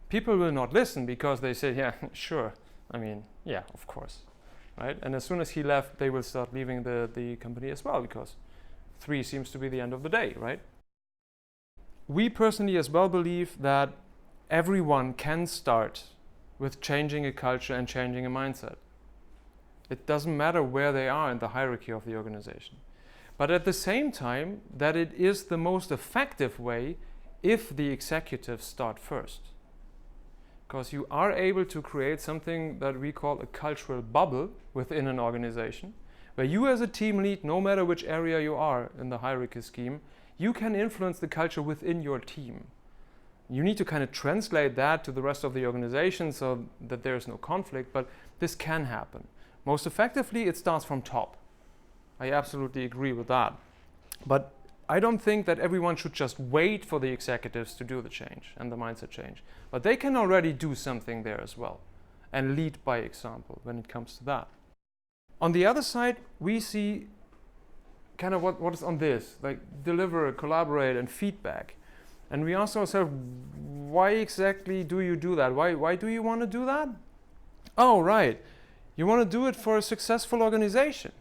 People will not listen because they say, yeah, sure, I mean, yeah, of course, right? And as soon as he left, they will start leaving the company as well, because 3 seems to be the end of the day, right? We personally as well believe that everyone can start with changing a culture and changing a mindset. It doesn't matter where they are in the hierarchy of the organization. But at the same time, that it is the most effective way if the executives start first. Because you are able to create something that we call a cultural bubble within an organization, where you as a team lead, no matter which area you are in the hierarchy scheme, you can influence the culture within your team. You need to kind of translate that to the rest of the organization so that there is no conflict, but this can happen. Most effectively, it starts from top. I absolutely agree with that. But I don't think that everyone should just wait for the executives to do the change and the mindset change. But they can already do something there as well and lead by example when it comes to that. On the other side, we see kind of what is on this, like deliver, collaborate, and feedback. And we ask ourselves, why exactly do you do that? Why do you want to do that? Oh, right. You want to do it for a successful organization.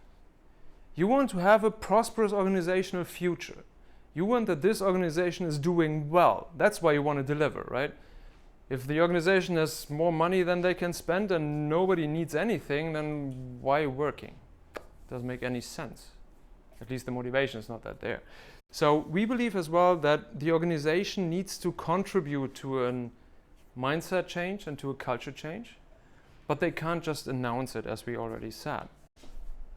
You want to have a prosperous organizational future. You want that this organization is doing well. That's why you want to deliver, right? If the organization has more money than they can spend and nobody needs anything, then why working? Doesn't make any sense. At least the motivation is not that there. So we believe as well that the organization needs to contribute to a mindset change and to a culture change, but they can't just announce it, as we already said.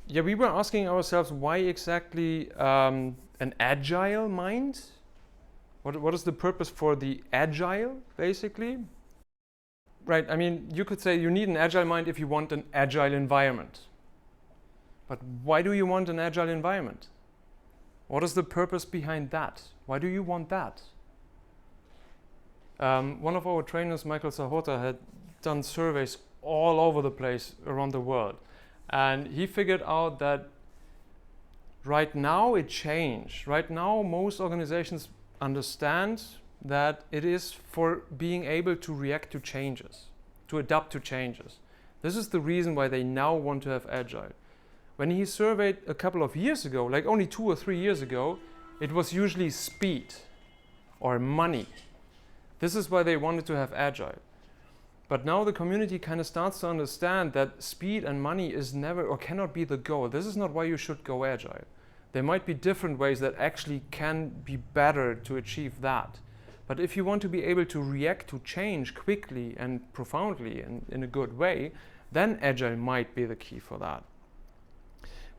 Yeah, we were asking ourselves, why exactly an agile mind? What is the purpose for the agile, basically? Right, I mean, you could say you need an agile mind if you want an agile environment. But why do you want an agile environment? What is the purpose behind that? Why do you want that? One of our trainers, Michael Sahota, had done surveys all over the place around the world. And he figured out that right now it changed. Right now most organizations understand that it is for being able to react to changes, to adapt to changes. This is the reason why they now want to have Agile. When he surveyed a couple of years ago, like only 2 or 3 years ago, it was usually speed or money. This is why they wanted to have Agile. But now the community kind of starts to understand that speed and money is never or cannot be the goal. This is not why you should go Agile. There might be different ways that actually can be better to achieve that. But if you want to be able to react to change quickly and profoundly and in a good way, then Agile might be the key for that.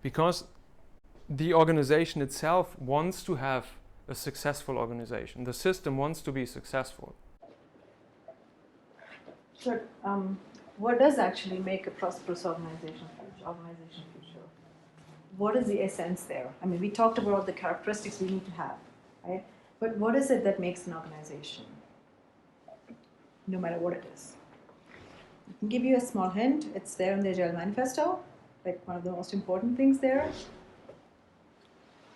Because the organization itself wants to have a successful organization. The system wants to be successful. Sure. What does actually make a prosperous organization future? What is the essence there? I mean, we talked about all the characteristics we need to have, right? But what is it that makes an organization, no matter what it is? I can give you a small hint. It's there in the Agile Manifesto, like one of the most important things there.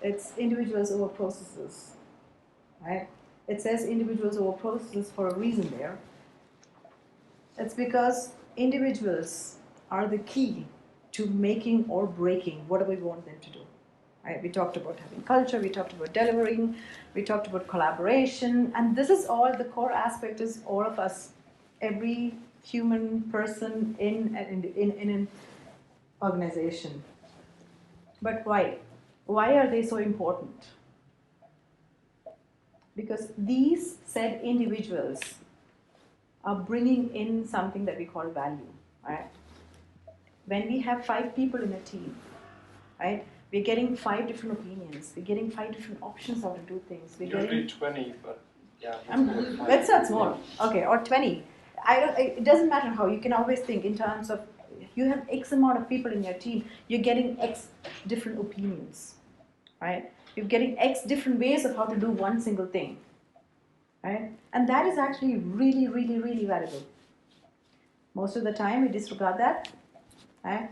It's individuals over processes, right? It says individuals over processes for a reason there. It's because individuals are the key to making or breaking whatever we want them to do. Right? We talked about having culture, we talked about delivering, we talked about collaboration, and this is all the core aspect is all of us, every human person in an organization. But why? Why are they so important? Because these said individuals are bringing in something that we call value, right? When we have 5 people in a team, right? We're getting 5 different opinions. We're getting 5 different options how to do things. Usually 20, but yeah. Let's start small. Okay, or 20. It doesn't matter how. You can always think in terms of you have X amount of people in your team. You're getting X different opinions, right? You're getting X different ways of how to do one single thing, right? And that is actually really, really, really valuable. Most of the time we disregard that, right?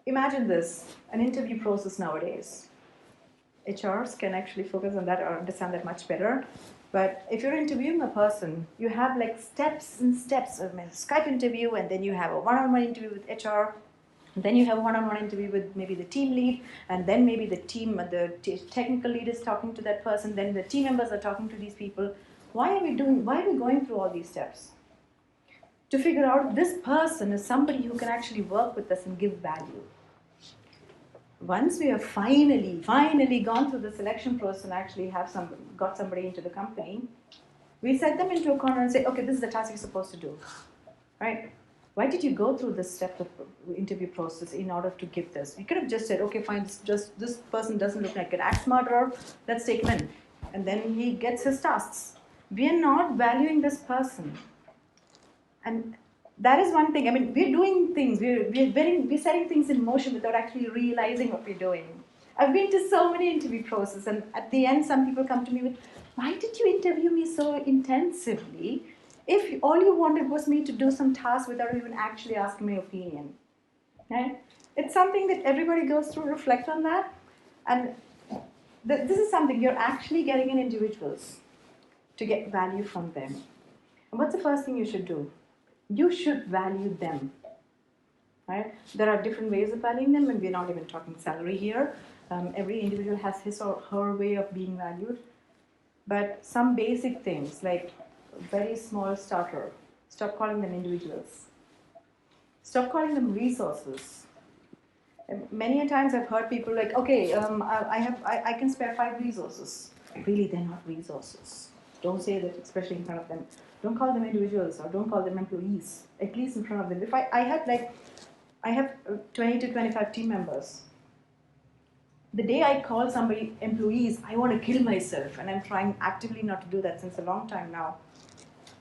Imagine this, an interview process nowadays. HRs can actually focus on that or understand that much better. But if you're interviewing a person, you have like steps and steps. I mean, Skype interview, and then you have a one-on-one interview with HR, and then you have a one-on-one interview with maybe the team lead, and then maybe the technical lead is talking to that person, then the team members are talking to these people. Why are we going through all these steps? To figure out this person is somebody who can actually work with us and give value. Once we have finally gone through the selection process and actually got somebody into the company, we set them into a corner and say, okay, this is the task you're supposed to do, right? Why did you go through this step of interview process in order to give this? You could have just said, okay, fine, this person doesn't look like an axe murderer, let's take him in. And then he gets his tasks. We are not valuing this person. And that is one thing. I mean, we're doing things, we're setting things in motion without actually realizing what we're doing. I've been to so many interview processes, and at the end, some people come to me with, why did you interview me so intensively if all you wanted was me to do some task without even actually asking my opinion? Right? It's something that everybody goes through, reflect on that. And this is something you're actually getting in individuals to get value from them. And what's the first thing you should do? You should value them, right? There are different ways of valuing them, and we're not even talking salary here. Every individual has his or her way of being valued. But some basic things, like a very small starter, stop calling them individuals. Stop calling them resources. And many a times I've heard people like, okay, I can spare 5 resources. Really, they're not resources. Don't say that, especially in front of them. Don't call them individuals or don't call them employees, at least in front of them. If I have 20 to 25 team members. The day I call somebody employees, I want to kill myself, and I'm trying actively not to do that since a long time now.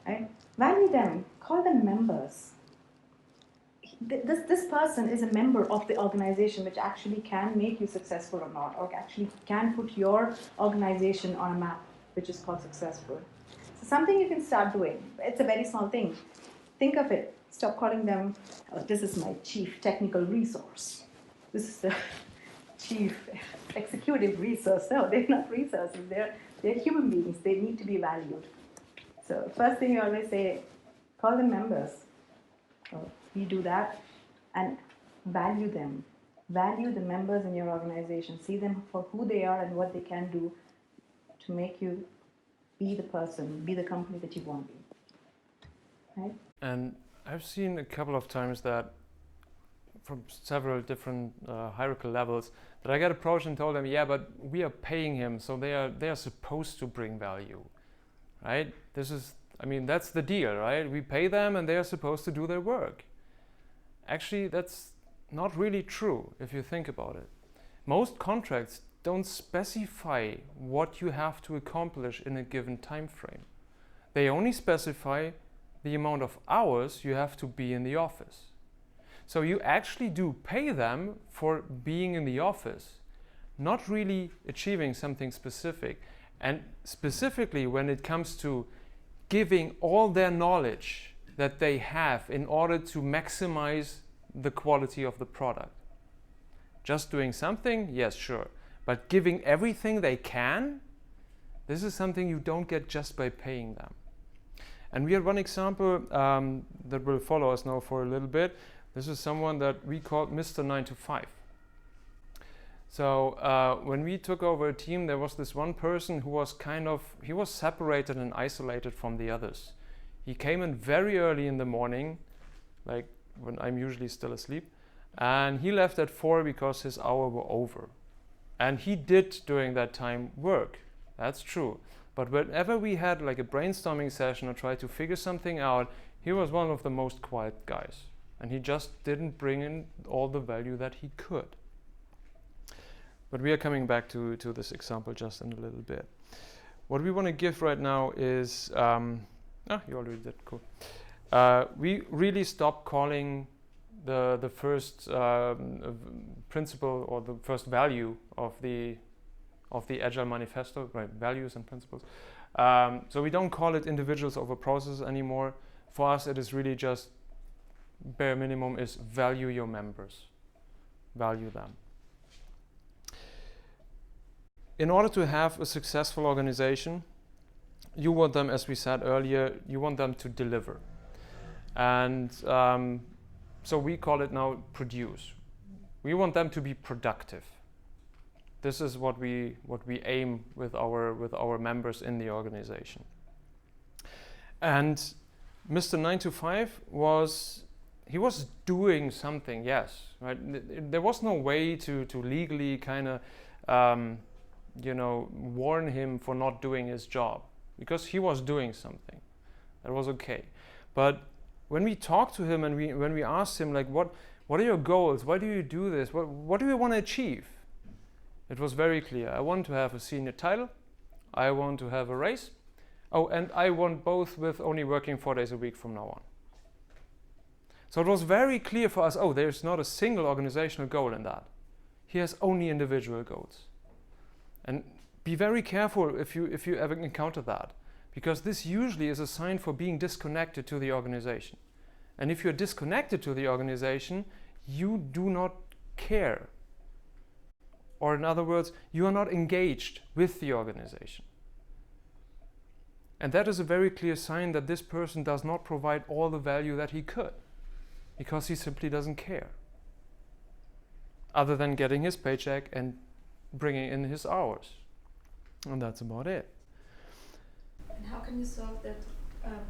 Right? Value them, call them members. This person is a member of the organization, which actually can make you successful or not, or actually can put your organization on a map, which is called successful. So something you can start doing. It's a very small thing. think of it. Stop calling them, oh, this is my chief technical resource. This is the chief executive resource. No, they're not resources. They're human beings. They need to be valued. So first thing you always say, call them members. So we do that and value them. Value the members in your organization. See them for who they are and what they can do to make you be the person, be the company that you want to be. Right? And I've seen a couple of times that from several different hierarchical levels that I got approached and told them, yeah, but we are paying him, so they are supposed to bring value, right? That's the deal, right? We pay them and they are supposed to do their work. Actually, that's not really true if you think about it. Most contracts don't specify what you have to accomplish in a given time frame. They only specify the amount of hours you have to be in the office. So you actually do pay them for being in the office, not really achieving something specific. And specifically when it comes to giving all their knowledge that they have in order to maximize the quality of the product. Just doing something, yes, sure. But giving everything they can, this is something you don't get just by paying them. And we had one example that will follow us now for a little bit. This is someone that we called Mr. 9 to 5. So when we took over a team, there was this one person who was he was separated and isolated from the others. He came in very early in the morning, like when I'm usually still asleep, and he left at 4 because his hour were over. And he did during that time work, that's true. But whenever we had like a brainstorming session or tried to figure something out, he was one of the most quiet guys. And he just didn't bring in all the value that he could. But we are coming back to this example just in a little bit. What we want to give right now is, you already did, cool. We really stopped calling the first principle or the first value of the Agile Manifesto, right? Values and principles. So we don't call it individuals over processes anymore. For us, it is really just bare minimum is value your members, value them. In order to have a successful organization, you want them, as we said earlier, you want them to deliver. And so we call it now produce. We want them to be productive. This is what we aim with our members in the organization. And Mr. 9 to 5 was doing something, yes, right? There was no way to legally kind of warn him for not doing his job, because he was doing something. That was okay. But when we talked to him and when we asked him, like, what are your goals? Why do you do this? What do you want to achieve? It was very clear. I want to have a senior title. I want to have a raise. Oh, and I want both with only working 4 days a week from now on. So it was very clear for us, there's not a single organizational goal in that. He has only individual goals. And be very careful if you ever encounter that, because this usually is a sign for being disconnected to the organization. And if you're disconnected to the organization, you do not care. Or in other words, you are not engaged with the organization. And that is a very clear sign that this person does not provide all the value that he could, because he simply doesn't care, other than getting his paycheck and bringing in his hours. And that's about it. And how can you solve that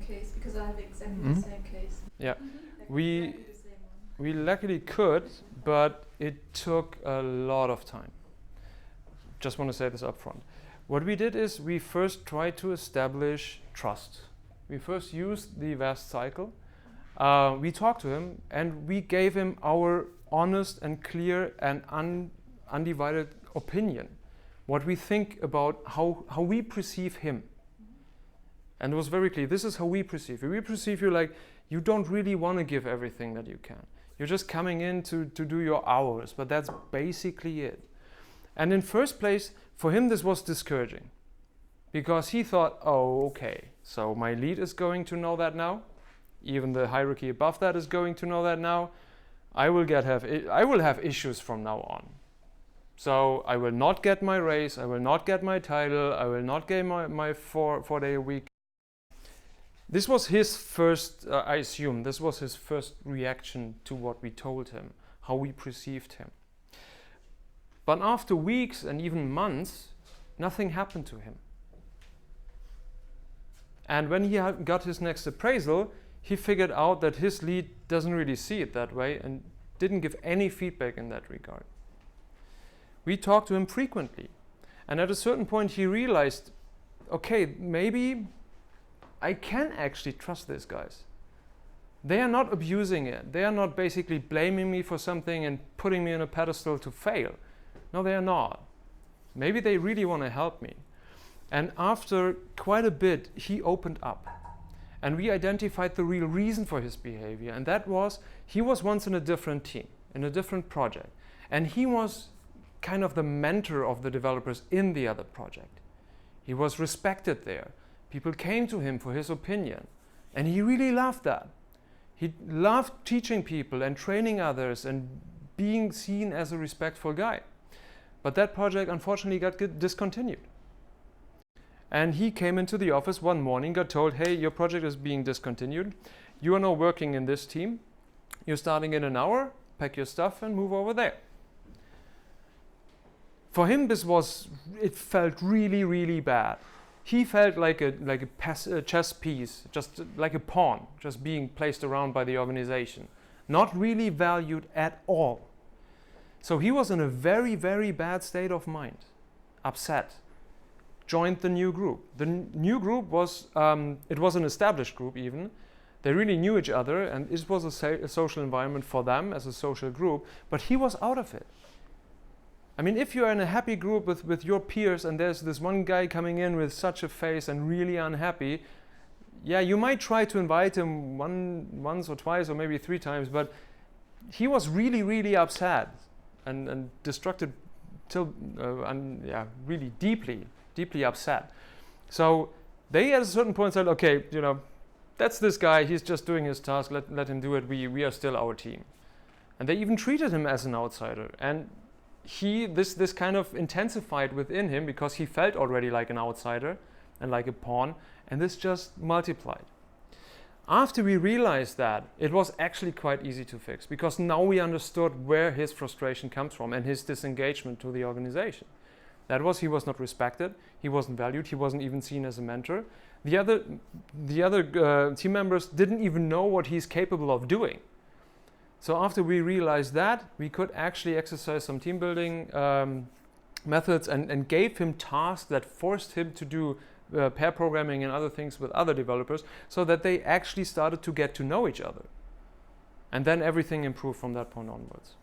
case? Because I have exactly the same case. Yeah, Like we exactly the same one. we luckily could, but it took a lot of time. Just want to say this up front. What we did is we first tried to establish trust. We first used the VAST cycle. We talked to him and we gave him our honest and clear and undivided opinion. What we think about how we perceive him. And it was very clear, this is how we perceive you. We perceive you like you don't really want to give everything that you can. You're just coming in to do your hours, but that's basically it. And in first place, for him this was discouraging, because he thought, okay, so my lead is going to know that now, even the hierarchy above that is going to know that now. I will have issues from now on. So I will not get my raise, I will not get my title, I will not get my 4-day a week. This was his first, I assume, this was his first reaction to what we told him, how we perceived him. But after weeks and even months, nothing happened to him. And when he got his next appraisal, he figured out that his lead doesn't really see it that way and didn't give any feedback in that regard. We talked to him frequently. And at a certain point, he realized, okay, maybe I can actually trust these guys. They are not abusing it. They are not basically blaming me for something and putting me on a pedestal to fail. No, they are not. Maybe they really want to help me. And after quite a bit, he opened up. And we identified the real reason for his behavior. And that was, he was once in a different team, in a different project. And he was kind of the mentor of the developers in the other project. He was respected there. People came to him for his opinion. And he really loved that. He loved teaching people and training others and being seen as a respectful guy. But that project unfortunately got discontinued. And he came into the office one morning, got told, hey, your project is being discontinued. You are now working in this team. You're starting in an hour, pack your stuff and move over there. For him, it felt really, really bad. He felt like a chess piece, just like a pawn, just being placed around by the organization. Not really valued at all. So he was in a very, very bad state of mind, upset. Joined the new group. The new group was, it was an established group even. They really knew each other and it was a social environment for them as a social group, but he was out of it. I mean, if you're in a happy group with your peers and there's this one guy coming in with such a face and really unhappy, yeah, you might try to invite him once or twice or maybe 3 times, but he was really, really upset and destructive till, really deeply upset. So they at a certain point said, okay, that's this guy, he's just doing his task, let him do it, we are still our team. And they even treated him as an outsider. And this kind of intensified within him because he felt already like an outsider and like a pawn, and this just multiplied. After we realized that, it was actually quite easy to fix because now we understood where his frustration comes from and his disengagement to the organization. That was, he was not respected, he wasn't valued, he wasn't even seen as a mentor. The other team members didn't even know what he's capable of doing. So after we realized that, we could actually exercise some team building methods and gave him tasks that forced him to do pair programming and other things with other developers so that they actually started to get to know each other. And then everything improved from that point onwards.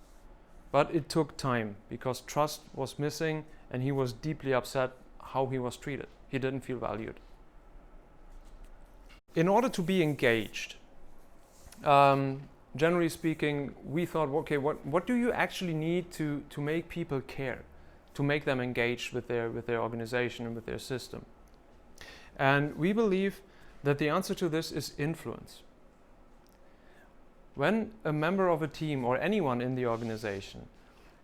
But it took time because trust was missing and he was deeply upset how he was treated. He didn't feel valued. In order to be engaged, generally speaking, we thought, okay, what do you actually need to make people care, to make them engaged with their organization and with their system? And we believe that the answer to this is influence. When a member of a team or anyone in the organization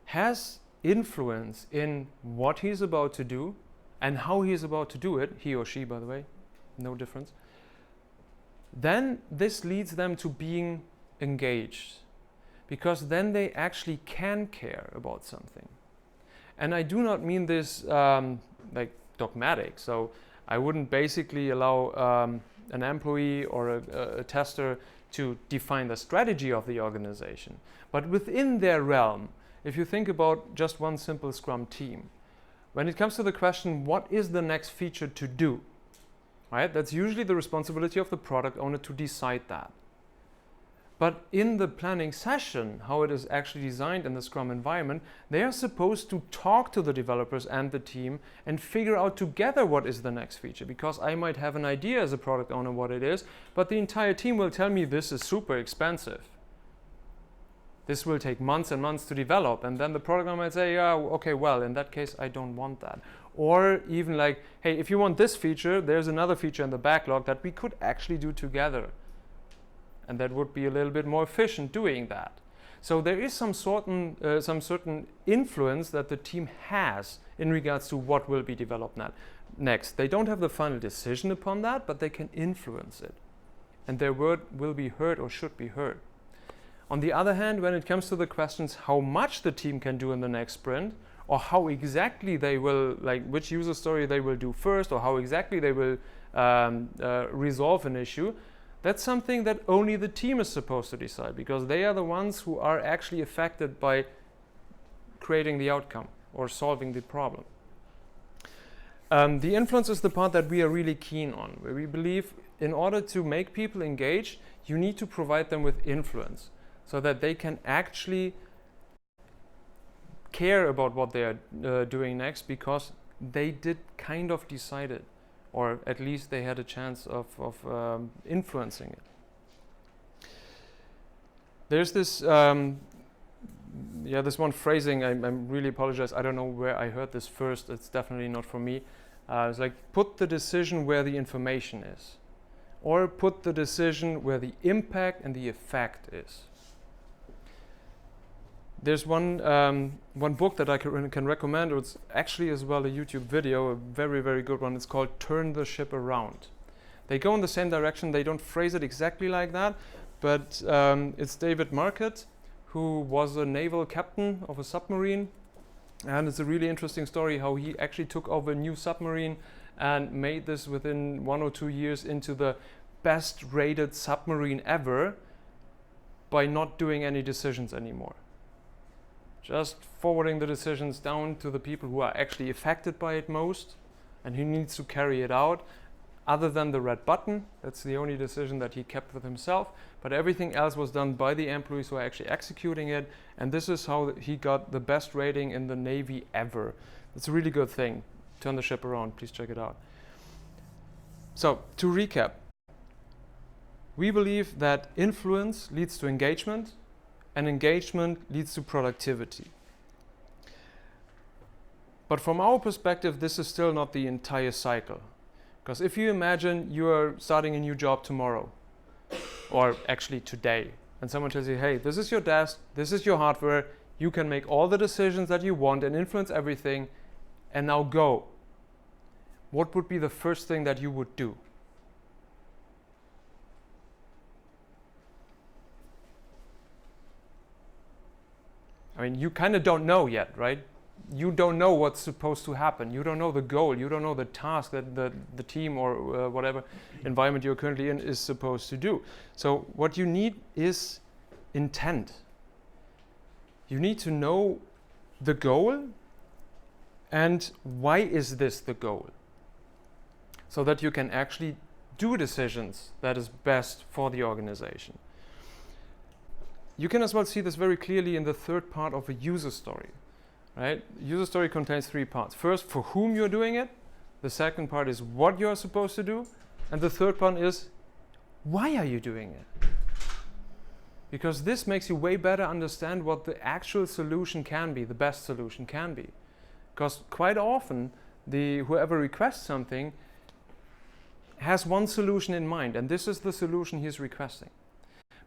has influence in what he's about to do and how he's about to do it, he or she, by the way, no difference, then this leads them to being engaged, because then they actually can care about something. And I do not mean this like dogmatic, so I wouldn't basically allow an employee or a tester to define the strategy of the organization. But within their realm, if you think about just one simple Scrum team, when it comes to the question, what is the next feature to do? Right? That's usually the responsibility of the product owner to decide that. But in the planning session, how it is actually designed in the Scrum environment, they are supposed to talk to the developers and the team and figure out together what is the next feature. Because I might have an idea as a product owner what it is, but the entire team will tell me this is super expensive. This will take months and months to develop. And then the product owner might say, yeah, okay, well, in that case, I don't want that. Or even like, hey, if you want this feature, there's another feature in the backlog that we could actually do together. and that would be a little bit more efficient doing that. So there is some certain influence that the team has in regards to what will be developed next. They don't have the final decision upon that, but they can influence it. And their word will be heard or should be heard. On the other hand, when it comes to the questions how much the team can do in the next sprint, or how exactly they will, like which user story they will do first, or how exactly they will resolve an issue, that's something that only the team is supposed to decide, because they are the ones who are actually affected by creating the outcome or solving the problem. The influence is the part that we are really keen on, where we believe in order to make people engage, you need to provide them with influence so that they can actually care about what they are doing next, because they did kind of decide it, or at least they had a chance of influencing it. There's this this one phrasing, I really apologize, I don't know where I heard this first, it's definitely not from me. It's like, put the decision where the information is, or put the decision where the impact and the effect is. There's one book that I can recommend. It's actually as well a YouTube video, a very, very good one. It's called Turn the Ship Around. They go in the same direction. They don't phrase it exactly like that, but it's David Marquardt, who was a naval captain of a submarine. And it's a really interesting story how he actually took over a new submarine and made this within 1 or 2 years into the best rated submarine ever by not doing any decisions anymore. Just forwarding the decisions down to the people who are actually affected by it most, and he needs to carry it out. Other than the red button, that's the only decision that he kept with himself, but everything else was done by the employees who are actually executing it, and this is how he got the best rating in the Navy ever. It's a really good thing. Turn the Ship Around, please check it out. So, to recap, we believe that influence leads to engagement, and engagement leads to productivity. But from our perspective, this is still not the entire cycle. Because if you imagine you are starting a new job tomorrow, or actually today, and someone tells you, hey, this is your desk, this is your hardware, you can make all the decisions that you want and influence everything, and now go. What would be the first thing that you would do? I mean, you kind of don't know yet, right? You don't know what's supposed to happen. You don't know the goal. You don't know the task that the team or whatever environment you're currently in is supposed to do. So what you need is intent. You need to know the goal and why is this the goal, so that you can actually do decisions that is best for the organization. You can as well see this very clearly in the third part of a user story. Right? User story contains 3 parts. First, for whom you're doing it. The second part is what you're supposed to do. And the third part is, why are you doing it? Because this makes you way better understand what the actual solution can be, the best solution can be. Because quite often, whoever requests something has one solution in mind, and this is the solution he's requesting.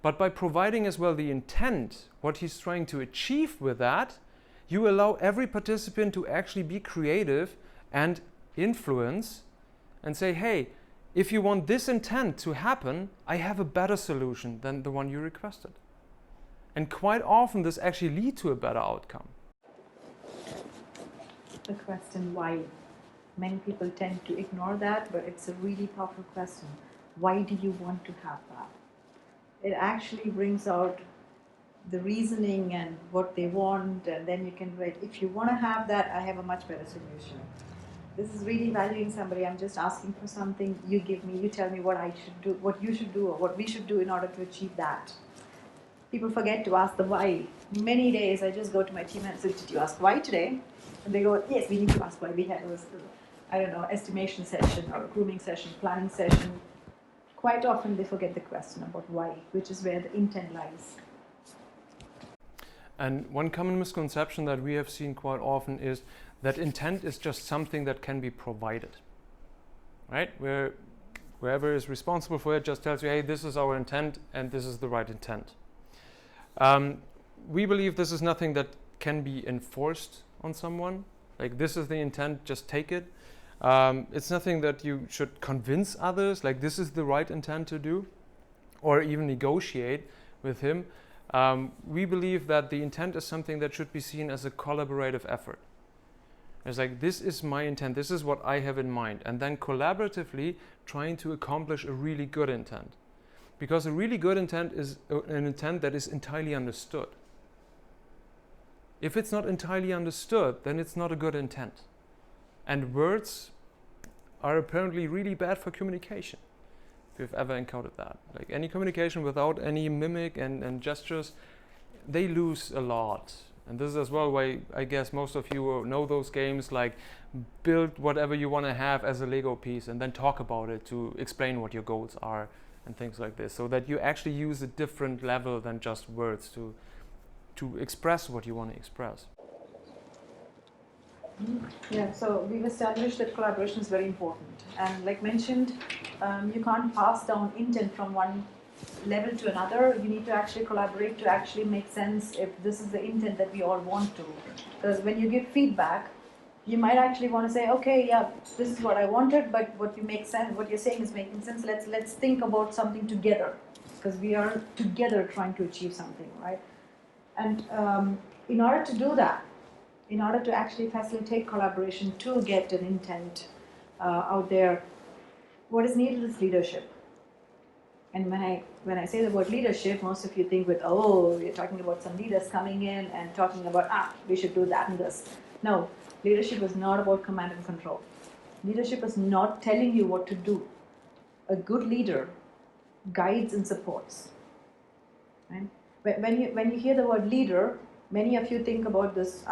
But by providing as well the intent, what he's trying to achieve with that, you allow every participant to actually be creative and influence and say, hey, if you want this intent to happen, I have a better solution than the one you requested. And quite often this actually leads to a better outcome. The question why. Many people tend to ignore that, but it's a really powerful question. Why do you want to have that? It actually brings out the reasoning and what they want, and then you can write, if you want to have that, I have a much better solution. This is really valuing somebody. I'm just asking for something, you give me, you tell me what I should do, what you should do, or what we should do in order to achieve that. People forget to ask the why. Many days I just go to my team and say, did you ask why today? And they go, yes, we need to ask why. We had this, estimation session or grooming session, planning session. Quite often they forget the question about why, which is where the intent lies. And one common misconception that we have seen quite often is that intent is just something that can be provided, right? Where Whoever is responsible for it just tells you, hey, this is our intent and this is the right intent. We believe this is nothing that can be enforced on someone. Like, this is the intent, just take it. It's nothing that you should convince others, like this is the right intent to do, or even negotiate with him. We believe that the intent is something that should be seen as a collaborative effort. It's like, this is my intent, this is what I have in mind, and then collaboratively trying to accomplish a really good intent. Because a really good intent is an intent that is entirely understood. If it's not entirely understood, then it's not a good intent. And words are apparently really bad for communication, if you've ever encountered that. Like, any communication without any mimic and gestures, they lose a lot. And this is as well why I guess most of you know those games, like build whatever you want to have as a Lego piece and then talk about it to explain what your goals are and things like this, so that you actually use a different level than just words to express what you want to express. Yeah, so we've established that collaboration is very important. And like mentioned, you can't pass down intent from one level to another. You need to actually collaborate to actually make sense if this is the intent that we all want to. Because when you give feedback, you might actually want to say, okay, yeah, this is what I wanted, but what you're saying is making sense. Let's think about something together, because we are together trying to achieve something, right? And in order to do that, in order to actually facilitate collaboration to get an intent out there, what is needed is leadership. And when I say the word leadership, most of you think with, oh, you're talking about some leaders coming in and talking about, we should do that and this. No, leadership is not about command and control. Leadership is not telling you what to do. A good leader guides and supports. Right? When you hear the word leader, many of you think about this,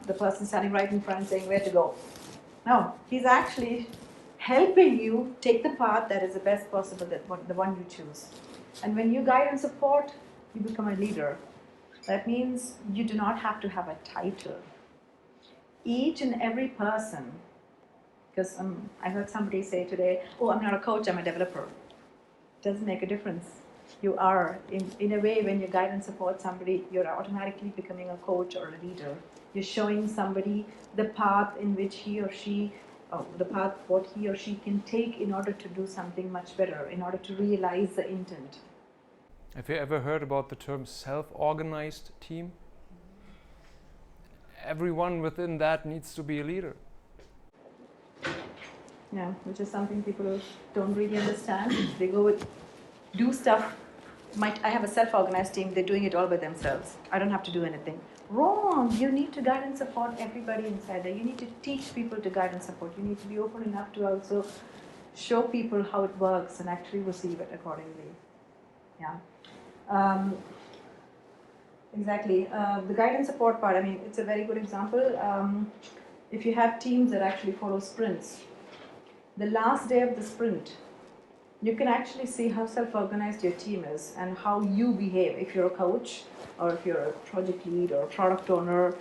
the person standing right in front saying where to go. No, he's actually helping you take the path that is the best possible, the one you choose. And when you guide and support, you become a leader. That means you do not have to have a title. Each and every person, because I heard somebody say today, oh, I'm not a coach, I'm a developer. Doesn't make a difference. You are, in a way, when you guide and support somebody, you're automatically becoming a coach or a leader. You're showing somebody the path in which he or she, what he or she can take in order to do something much better, in order to realize the intent. Have you ever heard about the term self-organized team? Everyone within that needs to be a leader. Yeah, which is something people don't really understand. They go with, do stuff. I have a self-organized team, they're doing it all by themselves. I don't have to do anything. Wrong! You need to guide and support everybody inside there. You need to teach people to guide and support. You need to be open enough to also show people how it works and actually receive it accordingly. Yeah. Exactly. The guide and support part, I mean, it's a very good example. If you have teams that actually follow sprints, the last day of the sprint, you can actually see how self-organized your team is and how you behave. If you're a coach or if you're a project lead or a product owner,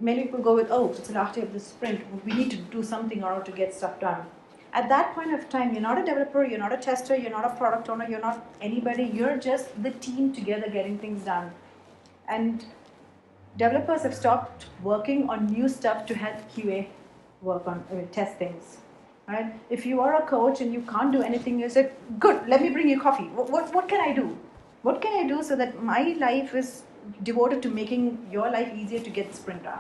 many people go with, oh, it's the last day of the sprint, we need to do something in order to get stuff done. At that point of time, you're not a developer, you're not a tester, you're not a product owner, you're not anybody, you're just the team together getting things done. And developers have stopped working on new stuff to help QA work on, test things. Right? If you are a coach and you can't do anything, you say, good, let me bring you coffee. What can I do? What can I do so that my life is devoted to making your life easier to get the sprint done?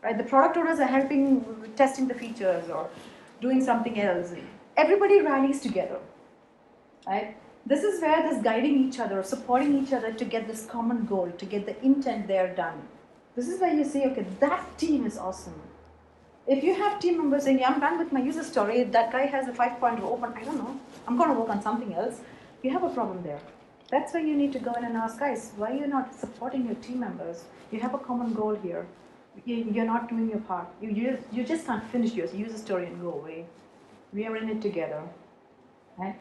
Right? The product owners are helping with testing the features or doing something else. Everybody rallies together. Right? This is where this guiding each other, supporting each other to get this common goal, to get the intent there done. This is where you say, okay, that team is awesome. If you have team members saying, yeah, I'm done with my user story, that guy has a 5.0 open, I don't know, I'm going to work on something else, you have a problem there. That's where you need to go in and ask, guys, why are you not supporting your team members? You have a common goal here. You're not doing your part. You just can't finish your user story and go away. We are in it together. Right?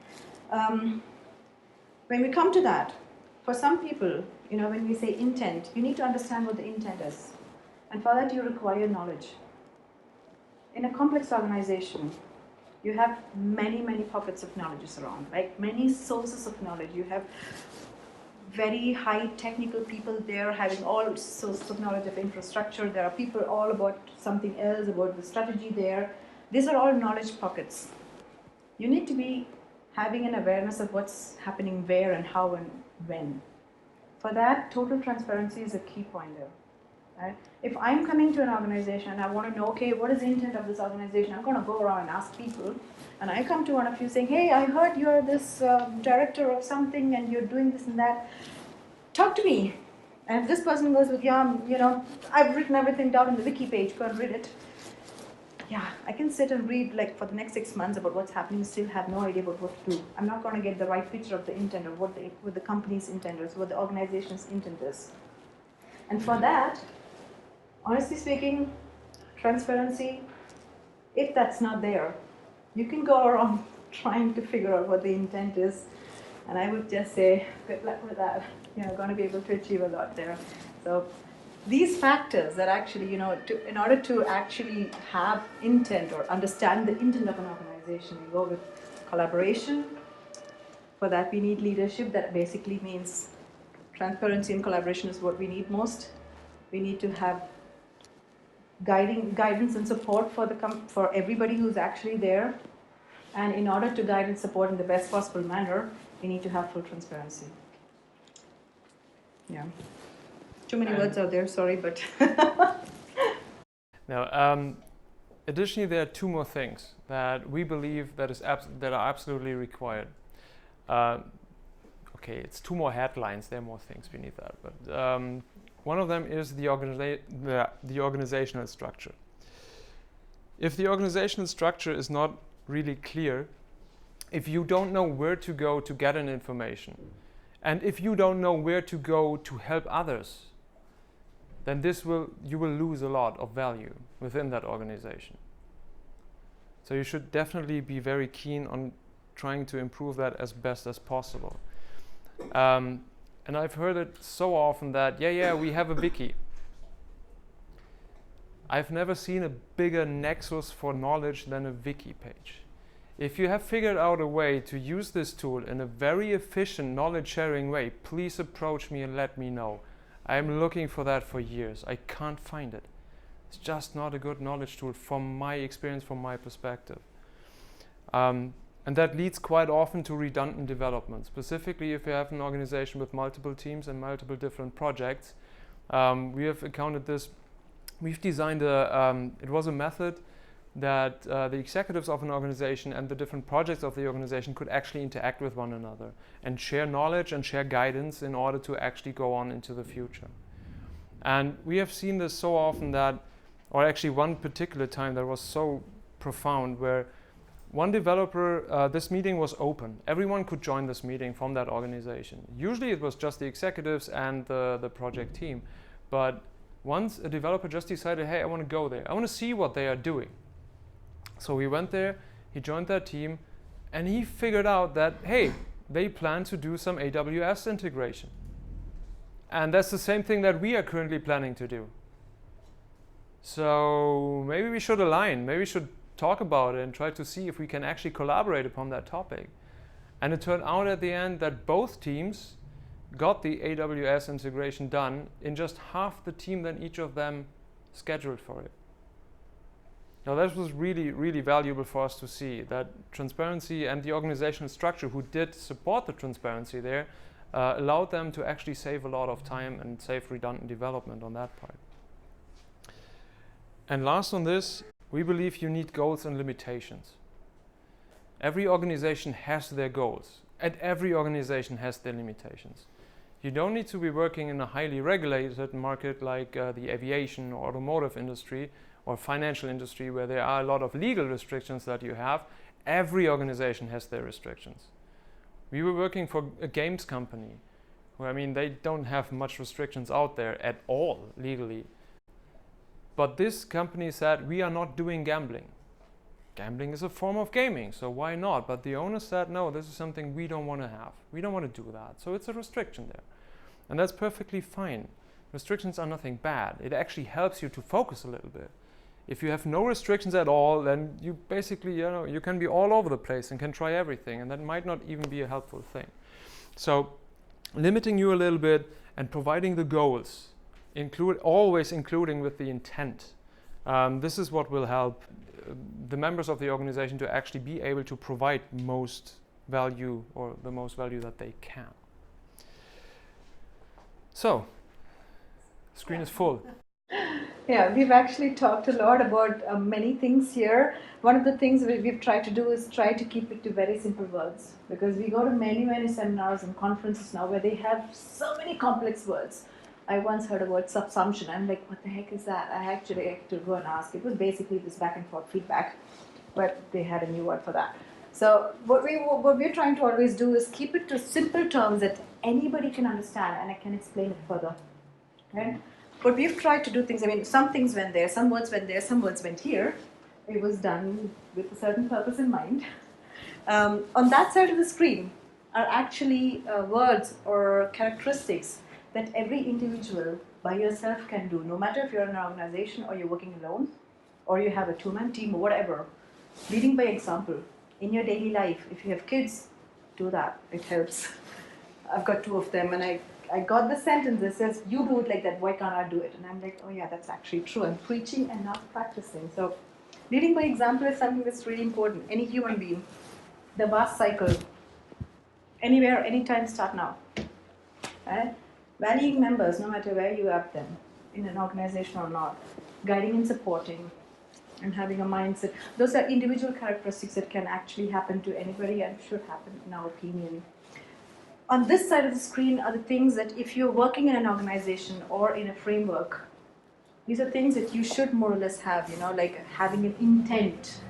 When we come to that, for some people, when we say intent, you need to understand what the intent is. And for that, you require knowledge. In a complex organization, you have many, many pockets of knowledge around, like many sources of knowledge. You have very high technical people there having all sources of knowledge of infrastructure. There are people all about something else, about the strategy there. These are all knowledge pockets. You need to be having an awareness of what's happening where and how and when. For that, total transparency is a key point there. Right? If I'm coming to an organization and I want to know, okay, what is the intent of this organization? I'm going to go around and ask people. And I come to one of you saying, hey, I heard you're this director of something and you're doing this and that. Talk to me. And if this person goes with, yeah, I've written everything down in the wiki page, go and read it. Yeah, I can sit and read like for the next 6 months about what's happening, still have no idea about what to do. I'm not going to get the right picture of the intent or what the company's intent is, what the organization's intent is. And for that, honestly speaking, transparency, if that's not there, you can go around trying to figure out what the intent is. And I would just say, good luck with that. You're going to be able to achieve a lot there. So these factors that actually, in order to actually have intent or understand the intent of an organization, we go with collaboration. For that, we need leadership. That basically means transparency and collaboration is what we need most. We need to have guidance and support for everybody who's actually there. And in order to guide and support in the best possible manner, we need to have full transparency. Yeah. Too many words out there, sorry, but... Now, additionally, there are two more things that we believe that are absolutely required. Okay, it's two more headlines. There are more things beneath that, but one of them is the organizational structure. If the organizational structure is not really clear, if you don't know where to go to get an information, and if you don't know where to go to help others, then you will lose a lot of value within that organization. So you should definitely be very keen on trying to improve that as best as possible. And I've heard it so often that, we have a wiki. I've never seen a bigger nexus for knowledge than a wiki page. If you have figured out a way to use this tool in a very efficient knowledge sharing way, please approach me and let me know. I'm looking for that for years. I can't find it. It's just not a good knowledge tool from my experience, from my perspective. And that leads quite often to redundant development. Specifically, if you have an organization with multiple teams and multiple different projects, we have encountered this. We've designed it was a method that the executives of an organization and the different projects of the organization could actually interact with one another and share knowledge and share guidance in order to actually go on into the future. And we have seen this so often or actually one particular time that was so profound, where one developer, this meeting was open. Everyone could join this meeting from that organization. Usually it was just the executives and the project team. But once a developer just decided, hey, I want to go there. I want to see what they are doing. So we went there, he joined their team, and he figured out that, hey, they plan to do some AWS integration. And that's the same thing that we are currently planning to do. So maybe we should align, maybe we should talk about it and try to see if we can actually collaborate upon that topic. And it turned out at the end that both teams got the AWS integration done in just half the team than each of them scheduled for it. Now that was really, really valuable for us to see, that transparency and the organizational structure who did support the transparency there allowed them to actually save a lot of time and save redundant development on that part. And last on this, we believe you need goals and limitations. Every organization has their goals, and every organization has their limitations. You don't need to be working in a highly regulated market like the aviation or automotive industry or financial industry, where there are a lot of legal restrictions that you have. Every organization has their restrictions. We were working for a games company, where they don't have much restrictions out there at all legally. But this company said, we are not doing gambling. Gambling is a form of gaming, so why not? But the owner said, no, this is something we don't want to have. We don't want to do that. So it's a restriction there. And that's perfectly fine. Restrictions are nothing bad. It actually helps you to focus a little bit. If you have no restrictions at all, then you basically, you can be all over the place and can try everything, and that might not even be a helpful thing. So limiting you a little bit and providing the goals, always including with the intent. This is what will help the members of the organization to actually be able to provide most value, or the most value that they can. So, screen is full. Yeah, we've actually talked a lot about many things here. One of the things we've tried to do is try to keep it to very simple words, because we go to many seminars and conferences now where they have so many complex words. I once heard a word subsumption. I'm like, what the heck is that? I actually had to go and ask. It was basically this back and forth feedback, but they had a new word for that. So what we're trying to always do is keep it to simple terms that anybody can understand, and I can explain it further. Right? But we've tried to do things, some things went there, some words went there, some words went here. It was done with a certain purpose in mind. On that side of the screen are actually words or characteristics that every individual by yourself can do, no matter if you're in an organization or you're working alone, or you have a two-man team or whatever. Leading by example. In your daily life, if you have kids, do that. It helps. I've got 2 of them, and I got the sentence that says, you do it like that, why can't I do it? And I'm like, oh yeah, that's actually true. I'm preaching and not practicing. So leading by example is something that's really important. Any human being, the vast cycle, anywhere, anytime, start now. Right? Valuing members, no matter where you have them, in an organization or not, guiding and supporting, and having a mindset. Those are individual characteristics that can actually happen to anybody and should happen in our opinion. On this side of the screen are the things that if you're working in an organization or in a framework, these are things that you should more or less have, like having an intent,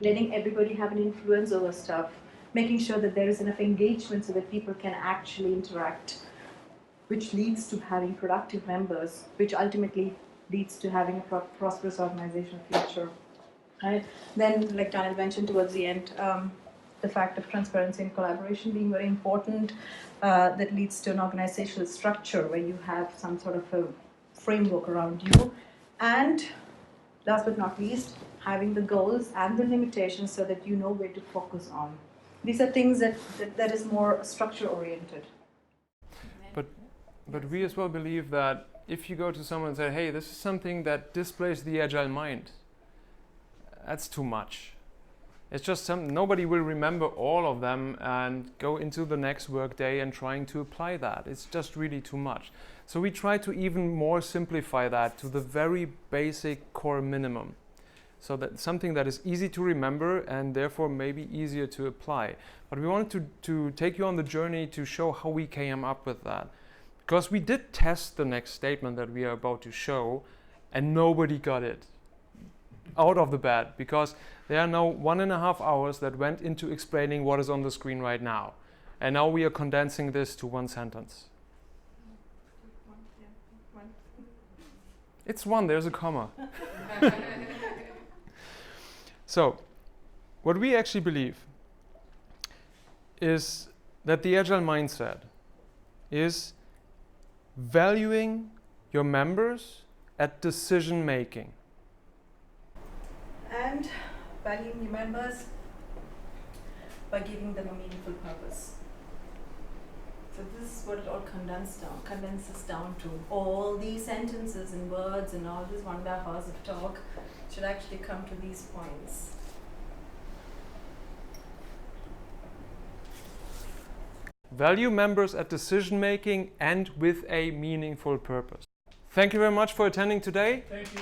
letting everybody have an influence over stuff, making sure that there is enough engagement so that people can actually interact, which leads to having productive members, which ultimately leads to having a prosperous organizational future. Right? Then, like Daniel mentioned towards the end, the fact of transparency and collaboration being very important, that leads to an organizational structure where you have some sort of a framework around you. And last but not least, having the goals and the limitations so that you know where to focus on. These are things that is more structure oriented. But we as well believe that if you go to someone and say, hey, this is something that displays the agile mind, that's too much. It's just nobody will remember all of them and go into the next work day and trying to apply that. It's just really too much. So we try to even more simplify that to the very basic core minimum. So that something that is easy to remember and therefore maybe easier to apply. But we wanted to take you on the journey to show how we came up with that. Because we did test the next statement that we are about to show, and nobody got it out of the bat, because there are now 1.5 hours that went into explaining what is on the screen right now. And now we are condensing this to 1 sentence. It's 1, there's a comma. So, what we actually believe is that the agile mindset is valuing your members at decision making. And valuing your members by giving them a meaningful purpose. So this is what it all condenses down to. All these sentences and words and all this 1.5 hours of talk should actually come to these points. Value members at decision making and with a meaningful purpose. Thank you very much for attending today. Thank you.